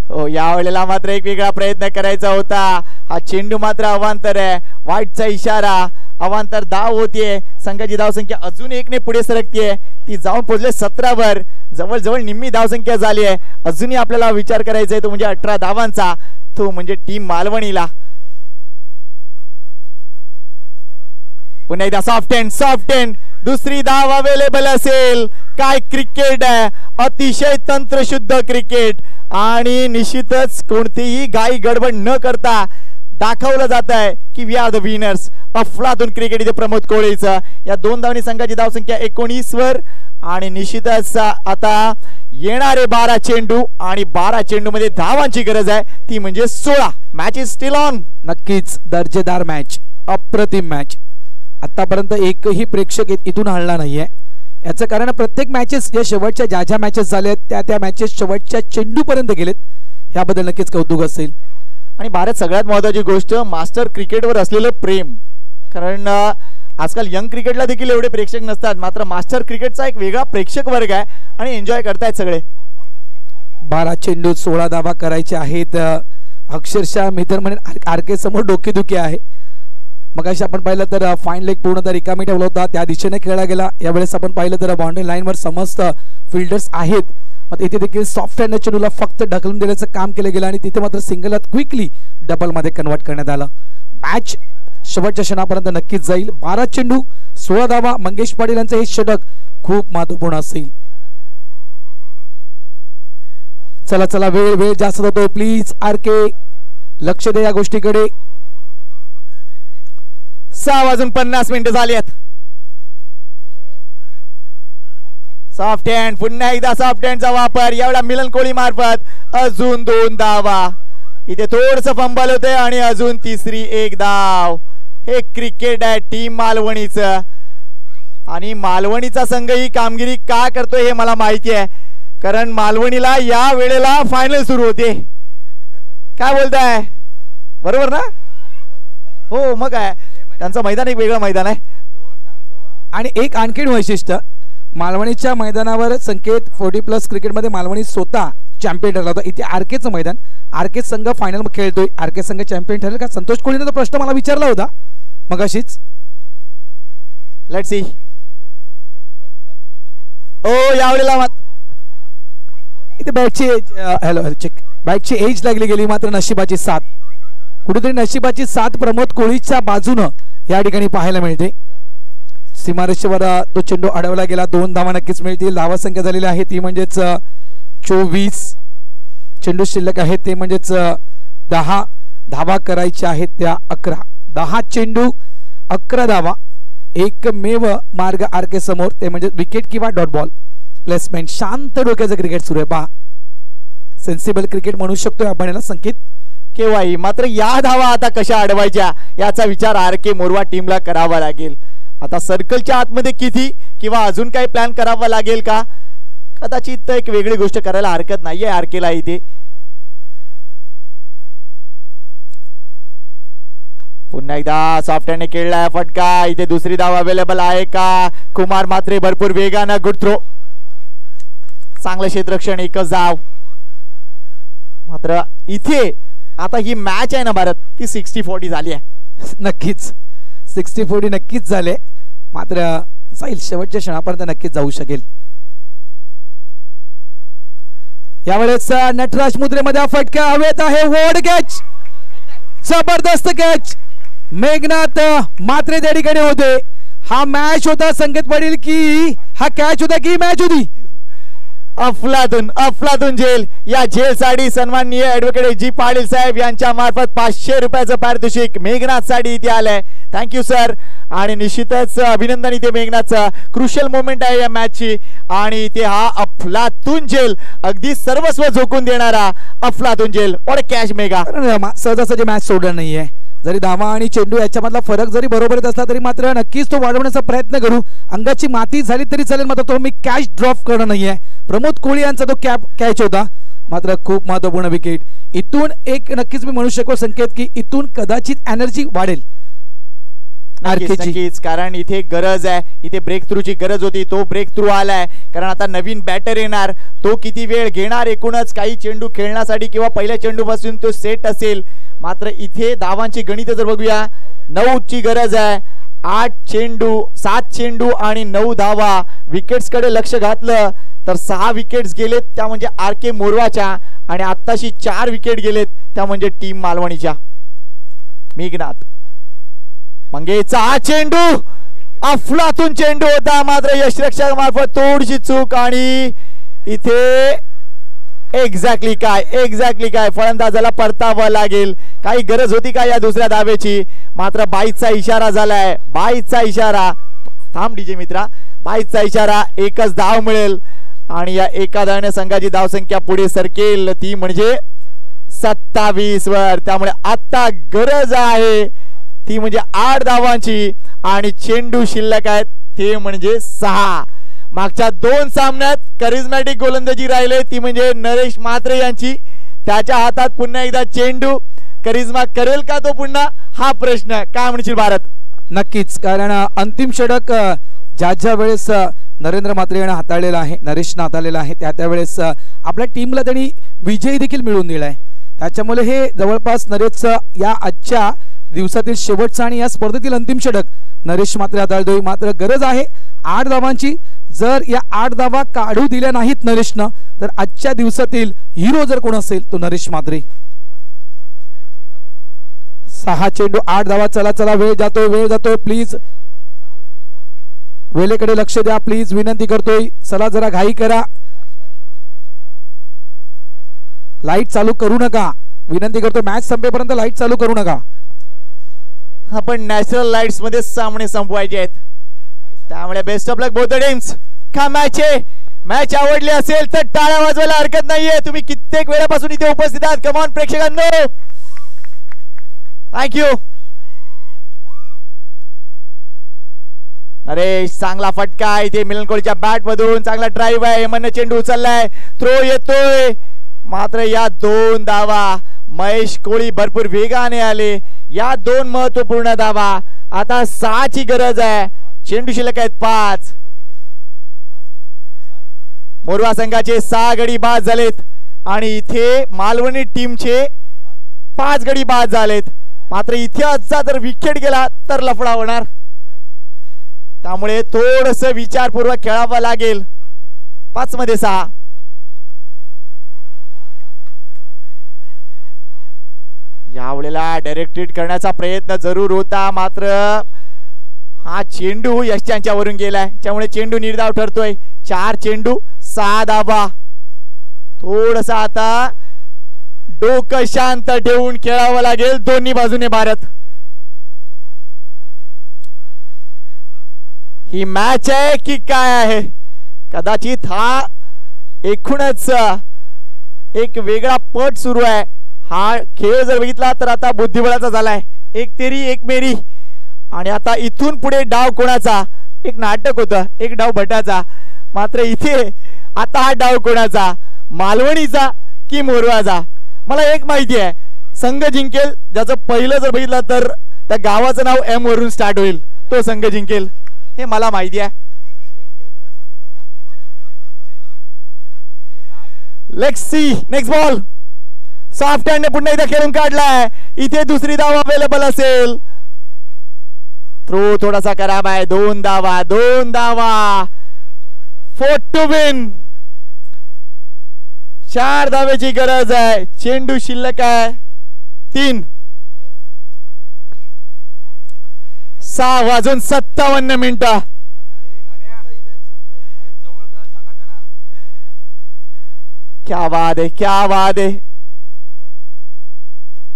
हो, यावेळेला मात्र एक वेगळा प्रयत्न करायचा होता. हा चेंडू मात्र अवांतर आहे. वाईटचा इशारा अवांतर धाव होतीये. संघाची धावसंख्या अजून 1ने पुढे सरकतीये. ती जाऊन पोहोचले 17 वर. जवळजवळ निम्मी धावसंख्या झाली आहे. अजूनही आपल्याला विचार करायचा आहे तो म्हणजे 18 धावांचा, तो म्हणजे टीम मालवणीला. पुन्हा एकदा सॉफ्ट एंड दुसरी धाव अवेलेबल असेल. काय क्रिकेट आहे, अतिशय तंत्रशुद्ध क्रिकेट आणि निश्चितच कोणतीही घाई गडबड न करता दाखवलं जात आहे की वी आर द विनर्स. अफलातून क्रिकेट इथे प्रमोद कोळीचं. या 2 धावांनी संघाची धावसंख्या 19 वर आणि निश्चितच आता येणारे 12 चेंडू आणि 12 चेंडू मध्ये धावांची गरज आहे, ती म्हणजे 16. Match is still on.
नक्कीच दर्जेदार मॅच, अप्रतिम मॅच. आतापर्यंत एकही प्रेक्षक इथून हलला नाहीये. याचं कारण प्रत्येक मॅचेस या शेवटच्या ज्या मॅचेस झाल्या त्या मॅचेस शेवटच्या चेंडू पर्यंत गेलेत. याबद्दल नक्कीच कौतुक असेल.
आणि भारत सगळ्यात महत्त्वाची गोष्ट मास्टर क्रिकेटवर असलेलं प्रेम. कारण आजकाल यंग क्रिकेटला देखील एवढे प्रेक्षक नसतात, मात्र मास्टर क्रिकेटचा एक वेगळा प्रेक्षक वर्ग आहे आणि एन्जॉय करतायत सगळे.
12 चेंडू 16 धावा करायचे आहेत. अक्षरशः मित्र म्हणेन आरके समोर डोकेदुखी आहे. मग अशी आपण पाहिलं तर फाईन लेग पूर्णतः रिकामी ठेवला होता, त्या दिशेने खेळला गेला. यावेळेस आपण पाहिलं तर बाउंड्री लाईनवर समस्त फिल्डर्स आहेत. मग इथे देखील सॉफ्ट हँड चेंडूला फक्त ढकलून देण्याचं काम केलं गेलं आणि तिथे मात्र सिंगल क्विकली डबल मध्ये कन्वर्ट करण्यात आलं. मॅच शेवटच्या क्षणापर्यंत नक्कीच जाईल. 12 चेंडू 16 धावा. मंगेश पाटील यांचं हे षटक खूप महत्वपूर्ण असेल. चला वेळ जास्त होतो. प्लीज आरके लक्ष द्या या गोष्टीकडे.
6:50 झाली आहेत. सॉफ्ट हँड, पुन्हा एकदा सॉफ्ट हँडचा वापर. एवढा मिलन कोळी मार्फत अजून 2 धावा. इथे थोडस फंबल होते आणि अजून तिसरी 1 धाव. हे क्रिकेट आहे टीम मालवणीचं आणि मालवणीचा संघ ही कामगिरी का करतोय हे मला माहिती आहे. कारण मालवणीला या वेळेला फायनल सुरू होते. काय बोलताय, बरोबर ना? हो, मग काय, त्यांचं मैदान एक वेगळं मैदान आहे.
आणि एक आणखीन वैशिष्ट्य, मालवणीच्या मैदानावर संकेत 40+ क्रिकेटमध्ये मालवणी स्वतः चॅम्पियन ठरला होता. इथे आरकेचं मैदान, आरके संघ फायनल खेळतोय. आरके संघ चॅम्पियन ठरेल का? संतोष कोळीने तो प्रश्न मला विचारला होता मगाशीच.
Let's see. ओ यावेळेला
इथे बॅटची बॅटची एज लागली गेली, मात्र नशिबाची साथ, कुठेतरी नशिबाची साथ प्रमोद कोळीच्या बाजूनं या ठिकाणी पाहायला मिळते. सीमारेषेवर तो चेंडू अडवला गेला. 2 धावा नक्कीच मिळतील. धावा संख्या झालेली आहे ती म्हणजेच 24. चेंडू शिल्लक आहे ते म्हणजेच 10 धावा करायच्या आहेत त्या 11. 10 चेंडू 11 धावा. एकमेव मार्ग आरके समोर, ते म्हणजे विकेट किंवा डॉट बॉल प्लेसमेंट. शांत डोक्याचं क्रिकेट सुरू आहे. पहा, सेन्सिबल क्रिकेट म्हणू शकतोय आपण याला संकेत.
केव्हाही मात्र या धावा आता कशा अडवायच्या याचा विचार आरके मोरवा टीमला करावा लागेल. आता सर्कलच्या आतमध्ये किती किंवा अजून काही प्लॅन करावा लागेल का? कदाचित एक वेगळी गोष्ट करायला हरकत नाहीये आरकेला इथे. पुन्हा एकदा सॉफ्ट हँडने खेळलाय फटका. इथे दुसरी धाव अवेलेबल आहे का? कुमार मात्रे भरपूर वेगानं गुड थ्रो. चांगलं क्षेत्ररक्षण, एकच धाव. मात्र इथे आता ही मॅच आहे ना भारत, ती 60-40 झाली आहे.
नक्कीच 60-40 नक्कीच झाले. मात्र जाईल शेवटच्या क्षणापर्यंत नक्कीच जाऊ शकेल. यावेळेस नटराज मुद्रेमध्ये फटका हवेत आहे. वॉर्ड कॅच, जबरदस्त कॅच. मेघनाथ मात्रे त्या ठिकाणी होते. हा मॅच होता संकेत पाटील की हा कॅच होता की मॅच होती?
अफलातून जेल. या जेल साठी सन्माननीय ऍडव्होकेट जी पाटील साहेब यांच्या मार्फत 500 रुपयाचं पारितोषिक मेघनाथ साठी इथे आलंय. Thank you sir. आणि निश्चितच अभिनंदन इथे मेघनाथचं. क्रुशियल मोमेंट आहे या मॅचची आणि इथे हा अफलातून जेल, अगदी सर्वस्व झोकून देणारा अफलातून जेल. और कॅच मेघा.
सहजासहजी मॅच सोडलं नाहीये. जरी धावा आणि चेंडू याच्यामधला फरक जरी बरोबर येत असला तरी मात्र नक्कीच तो वाढवण्याचा प्रयत्न करू. अंगाची माती झाली तरी चालेल, मात्र तो मी कॅच ड्रॉप करणं नाहीये. प्रमोद कोळी यांचा तो कॅच होता. मात्र खूप महत्वपूर्ण विकेट. इथून एक नक्कीच मी म्हणू शकतो संकेत की इथून कदाचित एनर्जी वाढेल
नक्कीच. कारण इथे गरज आहे, इथे ब्रेक थ्रूची गरज होती. तो ब्रेक थ्रू आलाय. कारण आता नवीन बॅटर येणार, तो किती वेळ घेणार एकूणच काही चेंडू खेळण्यासाठी किंवा पहिल्या चेंडू पासून तो सेट असेल. मात्र इथे धावांची गणित जर बघूया, 9 ची गरज आहे 7 चेंडू आणि 9 धावा. विकेट्स कडे लक्ष घातलं तर 6 विकेट्स गेलेत त्या म्हणजे आर.के. मोरवाच्या आणि आत्ताशी 4 विकेट गेलेत त्या म्हणजे टीम मालवणीच्या. मेघनाथ मंगेचा हा चेंडू अफलातून चेंडू होता मात्र यशरक्षक मार्फत थोडीशी चूक आणि इथे एक्झॅक्टली काय फलंदाजाला परतावं लागेल. काही गरज होती का या दुसऱ्या धावेची मात्र बाईचा इशारा झालाय. बाईचा इशारा थांब डीजे मित्रा. बाईचा इशारा एकच धाव मिळेल आणि या एका धावने संघाची धावसंख्या पुढे सरकेल ती म्हणजे 27 वर. त्यामुळे आता गरज आहे ती म्हणजे 8 धावांची आणि चेंडू शिल्लक आहेत ते म्हणजे 6. मागच्या 2 सामन्यात करिझमॅटिक गोलंदाजी राहिले ती म्हणजे नरेश म्हात्रे यांची. त्याच्या हातात पुन्हा एकदा चेंडू करिश्मा करेल का तो पुन्हा हा प्रश्न. काय म्हणशील भारत?
नक्कीच कारण अंतिम षटक ज्या वेळेस नरेंद्र म्हात्रे यांना हाताळलेला आहे नरेशनं हाताळलेला आहे त्या वेळेस आपल्या टीमला त्यांनी विजय देखील मिळवून दिलाय. त्याच्यामुळे हे जवळपास नरेशचं या आजच्या दिवसातील शेवटचा आणि या स्पर्धेतील अंतिम षटक नरेश म्हात्रे हाताळतोय. मात्र गरज आहे 8 धावांची. जर या 8 धावा काढू दिल्या नाहीत नरेशनं तर आजच्या दिवसातील हिरो जर कोण असेल तो नरेश म्हात्रे. 6 चेंडू 8 धावा. चला वेळ जातोय प्लीज वेळेकडे लक्ष द्या प्लीज विनंती करतोय. चला जरा घाई करा. लाईट चालू करू नका विनंती करतोय. मॅच संपेपर्यंत लाईट चालू करू नका.
आपण नॅचरल लाईट्स मध्ये सामने संपवायचे आहेत त्यामुळे best of luck both the teams. का मॅच आवडली असेल तर टाळ्या वाजवायला हरकत नाहीये. तुम्ही कित्येक वेळापासून इथे उपस्थित आहात. कम ऑन प्रेक्षकांनो थँक्यू. नरेश चांगला फटका इथे मिलन कोहलीच्या बॅट मधून. चांगला ड्राईव्ह आहे. हेमंतने चेंडू उचललाय. थ्रो येतोय मात्र या 2 धावा. महेश कोहली भरपूर वेगाने आले. या 2 महत्वपूर्ण धावा. आता 6 ची गरज आहे. चेंडू शिल्लक आहेत 5. मोरवा संघाचे 6 गडी बाद झालेत आणि इथे मालवणी टीमचे 5 गडी बाद झालेत. मात्र इथे आजचा जर विकेट गेला तर लफडा होणार. त्यामुळे थोडस विचारपूर्वक खेळावं लागेल. 5 मध्ये 6. यावेळेला डायरेक्ट हिट करण्याचा प्रयत्न जरूर होता मात्र हा चेंडू यशच्या वरून गेलाय त्यामुळे चेंडू निर्धाव ठरतोय. 4 चेंडू 6 धावा. थोडस आता डोकं शांत ठेवून खेळावं लागेल दोन्ही बाजूने भारत. ही मॅच आहे की काय आहे कदाचित हा एकूणच एक वेगळा पट सुरू आहे. हा खेळ जर बघितला तर आता बुद्धिबळाचा झालाय. एक तेरी एक मेरी आणि आता इथून पुढे डाव कोणाचा. एक नाटक होतं एक डाव भटाचा मात्र इथे आता हा डाव कोणाचा मालवणीचा की मोरवाचा. मला एक माहिती आहे संघ जिंकेल ज्याचं पहिलं जर बघितलं तर त्या गावाचं नाव एम वरून स्टार्ट होईल तो संघ जिंकेल हे मला माहिती आहे. Let's see next ball. Soft हँडने पुन्हा एकदा खेळून काढलाय. इथे दुसरी धाव अवेलेबल असेल. थ्रो थोडासा खराब आहे. 2 धावा 4 to win. 4 धावेची गरज आहे. चेंडू शिल्लक आहे 3. 6:57 क्या बात है.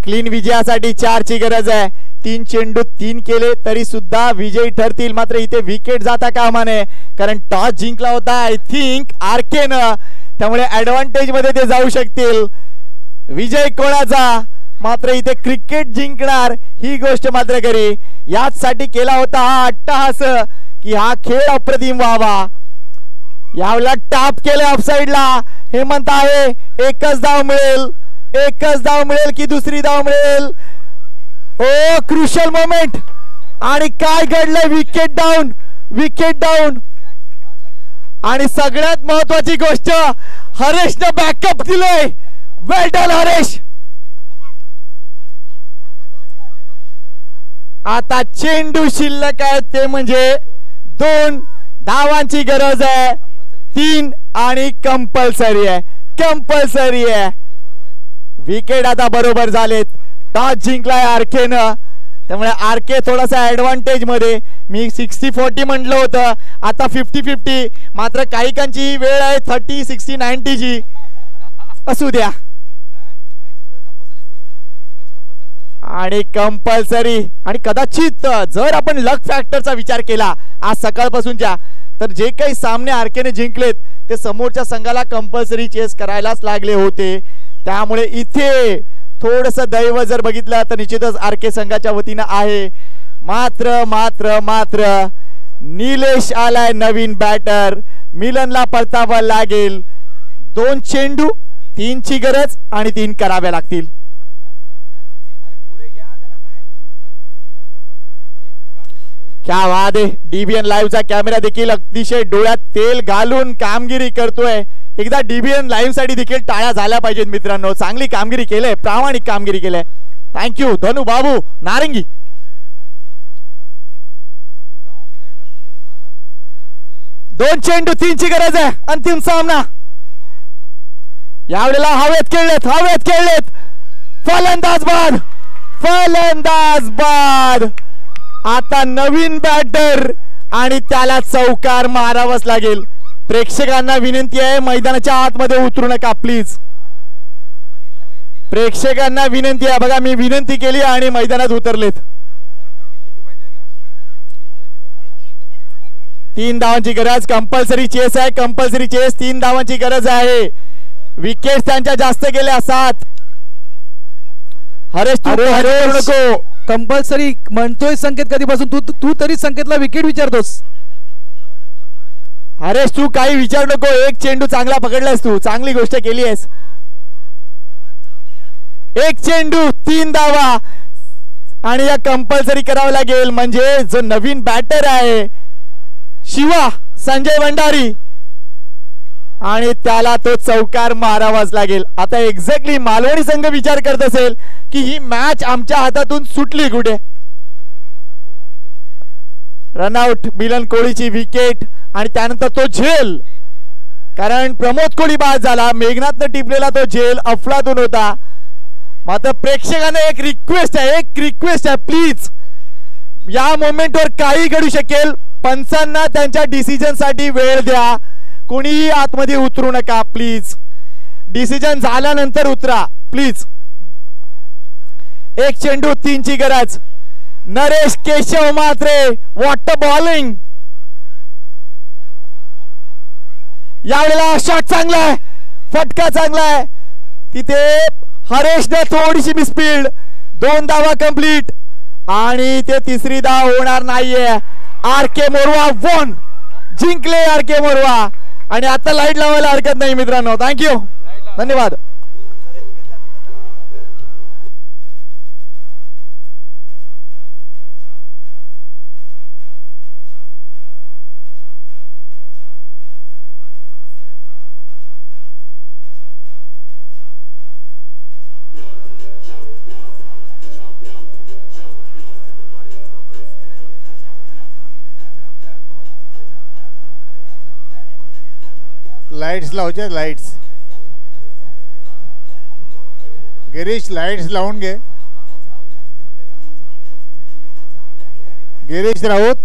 क्लीन विजयासाठी 4 ची गरज आहे. 3 चेंडू 3 केले तरी सुद्धा विजयी ठरतील. मात्र इथे विकेट जाता कामा नये कारण टॉस जिंकला होता आय थिंक आर.के. न त्यामुळे ऍडव्हान्टेज मध्ये ते जाऊ शकतील. विजय कोणाचा मात्र इथे क्रिकेट जिंकणार ही गोष्ट मात्र खरी. याचसाठी केला होता हा अट्टहास की हा खेळ अप्रतिम व्हावा. यावेळेला टाप केले ऑफसाइडला. हेमंत आहे. एकच धाव मिळेल की दुसरी धाव मिळेल. ओ क्रुशियल मोमेंट आणि काय घडलंय. विकेट डाऊन आणि सगळ्यात महत्वाची गोष्ट हरेशने बॅकअप दिलंय. वेल डन हरेश. आता चेंडू शिल्लक आहे ते म्हणजे 2 धावांची गरज आहे. 3 आणि कंपल्सरी आहे. विकेट आता बरोबर झालेत. टॉस जिंकलाय आरकेनं, त्यामुळे आरके थोडासा ऍडव्हान्टेज मध्ये. मी 60-40 म्हटलं होतं, आता 50-50. मात्र काहीकांची वेळ आहे 30-60-90 ची. असू द्या. आणि कंपल्सरी. आणि कदाचित जर आपण लक फॅक्टरचा विचार केला आज सकाळपासूनच्या, तर जे काही सामने आरकेने जिंकलेत ते समोरच्या संघाला कंपल्सरी चेस करायलाच लागले होते. त्यामुळे इथे थोडस दैव जर बघितलं तर निश्चितच आरके संघाच्या वतीनं आहे. मात्र निलेश आलाय नवीन बॅटर. मिलनला परतावं लागेल. 2 चेंडू, 3 ची गरज आणि 3 कराव्या लागतील. क्या बात आहे. डीबीएन लाईव्हचा कॅमेरा देखील अतिशय डोळ्यात तेल घालून कामगिरी करतोय. एकदा डीबीएन लाईव्ह साठी देखील टाळ्या झाल्या पाहिजेत मित्रांनो. चांगली कामगिरी केलंय, प्रामाणिक कामगिरी केलंय. थँक्यू धनु बाबू नारंगी. दोन चेंडू, 3 ची गरज आहे. अंतिम सामना यावेळेला हवेत खेळलेत. फलंदाज बाद. आता नवीन बॅटर आणि त्याला चौकार मारावाच लागेल. प्रेक्षकांना विनंती आहे, मैदानाच्या आतमध्ये उतरू नका प्लीज. प्रेक्षकांना विनंती आहे. बघा मी विनंती केली आणि मैदानात उतरलेत. 3 धावांची गरज. कंपल्सरी चेस आहे. 3 धावांची गरज आहे. विकेट त्यांच्या जास्त गेल्या 7. हरेश नको.
कंपल्सरी म्हणतोय संकेत कधीपासून. तू तरी संकेतला विकेट विचारतोस.
हरेश तू काही विचार नको. 1 चेंडू चांगला पकडलास तू, चांगली गोष्ट केली आहेस. 1 चेंडू 3 धावा आणि या कंपल्सरी करावं लागेल. म्हणजे जो नवीन बॅटर आहे शिवा संजय भंडारी आणि त्याला तो चौकार मारावाच लागेल. आता एक्झॅक्टली मालवणी संघ विचार करत असेल की ही मॅच आमच्या हातातून सुटली कुठे. रनआउट. मिलन कोळीची विकेट आणि त्यानंतर तो झेल, कारण प्रमोद कोळी बाद झाला. मेघनाथनं टिपलेला तो झेल अफलातून होता. मात्र प्रेक्षकांना एक रिक्वेस्ट आहे प्लीज, या मोमेंटवर काही घडू शकेल. पंचांना त्यांच्या डिसिजन साठी वेळ द्या. कोणीही आतमध्ये उतरू नका प्लीज. डिसिजन झाल्यानंतर उतरा प्लीज. 1 चेंडू 3 ची गरज. Naresh Keshav Mhatre, what bowling. यावेळेला शॉट चांगला आहे, फटका चांगला आहे. तिथे हरेशने थोडीशी मिसफील्ड. 2 धावा कंप्लीट आणि ते 3री धाव होणार नाहीये. आरके मोरवा वन, जिंकले आरके मोरवा. आणि आता लाईट लावायला हरकत नाही मित्रांनो. थँक्यू, धन्यवाद.
लाईट्स लावचे. लाईट्स गिरीश, लाईट्स लावून घे. गिरीश राऊत.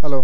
हॅलो.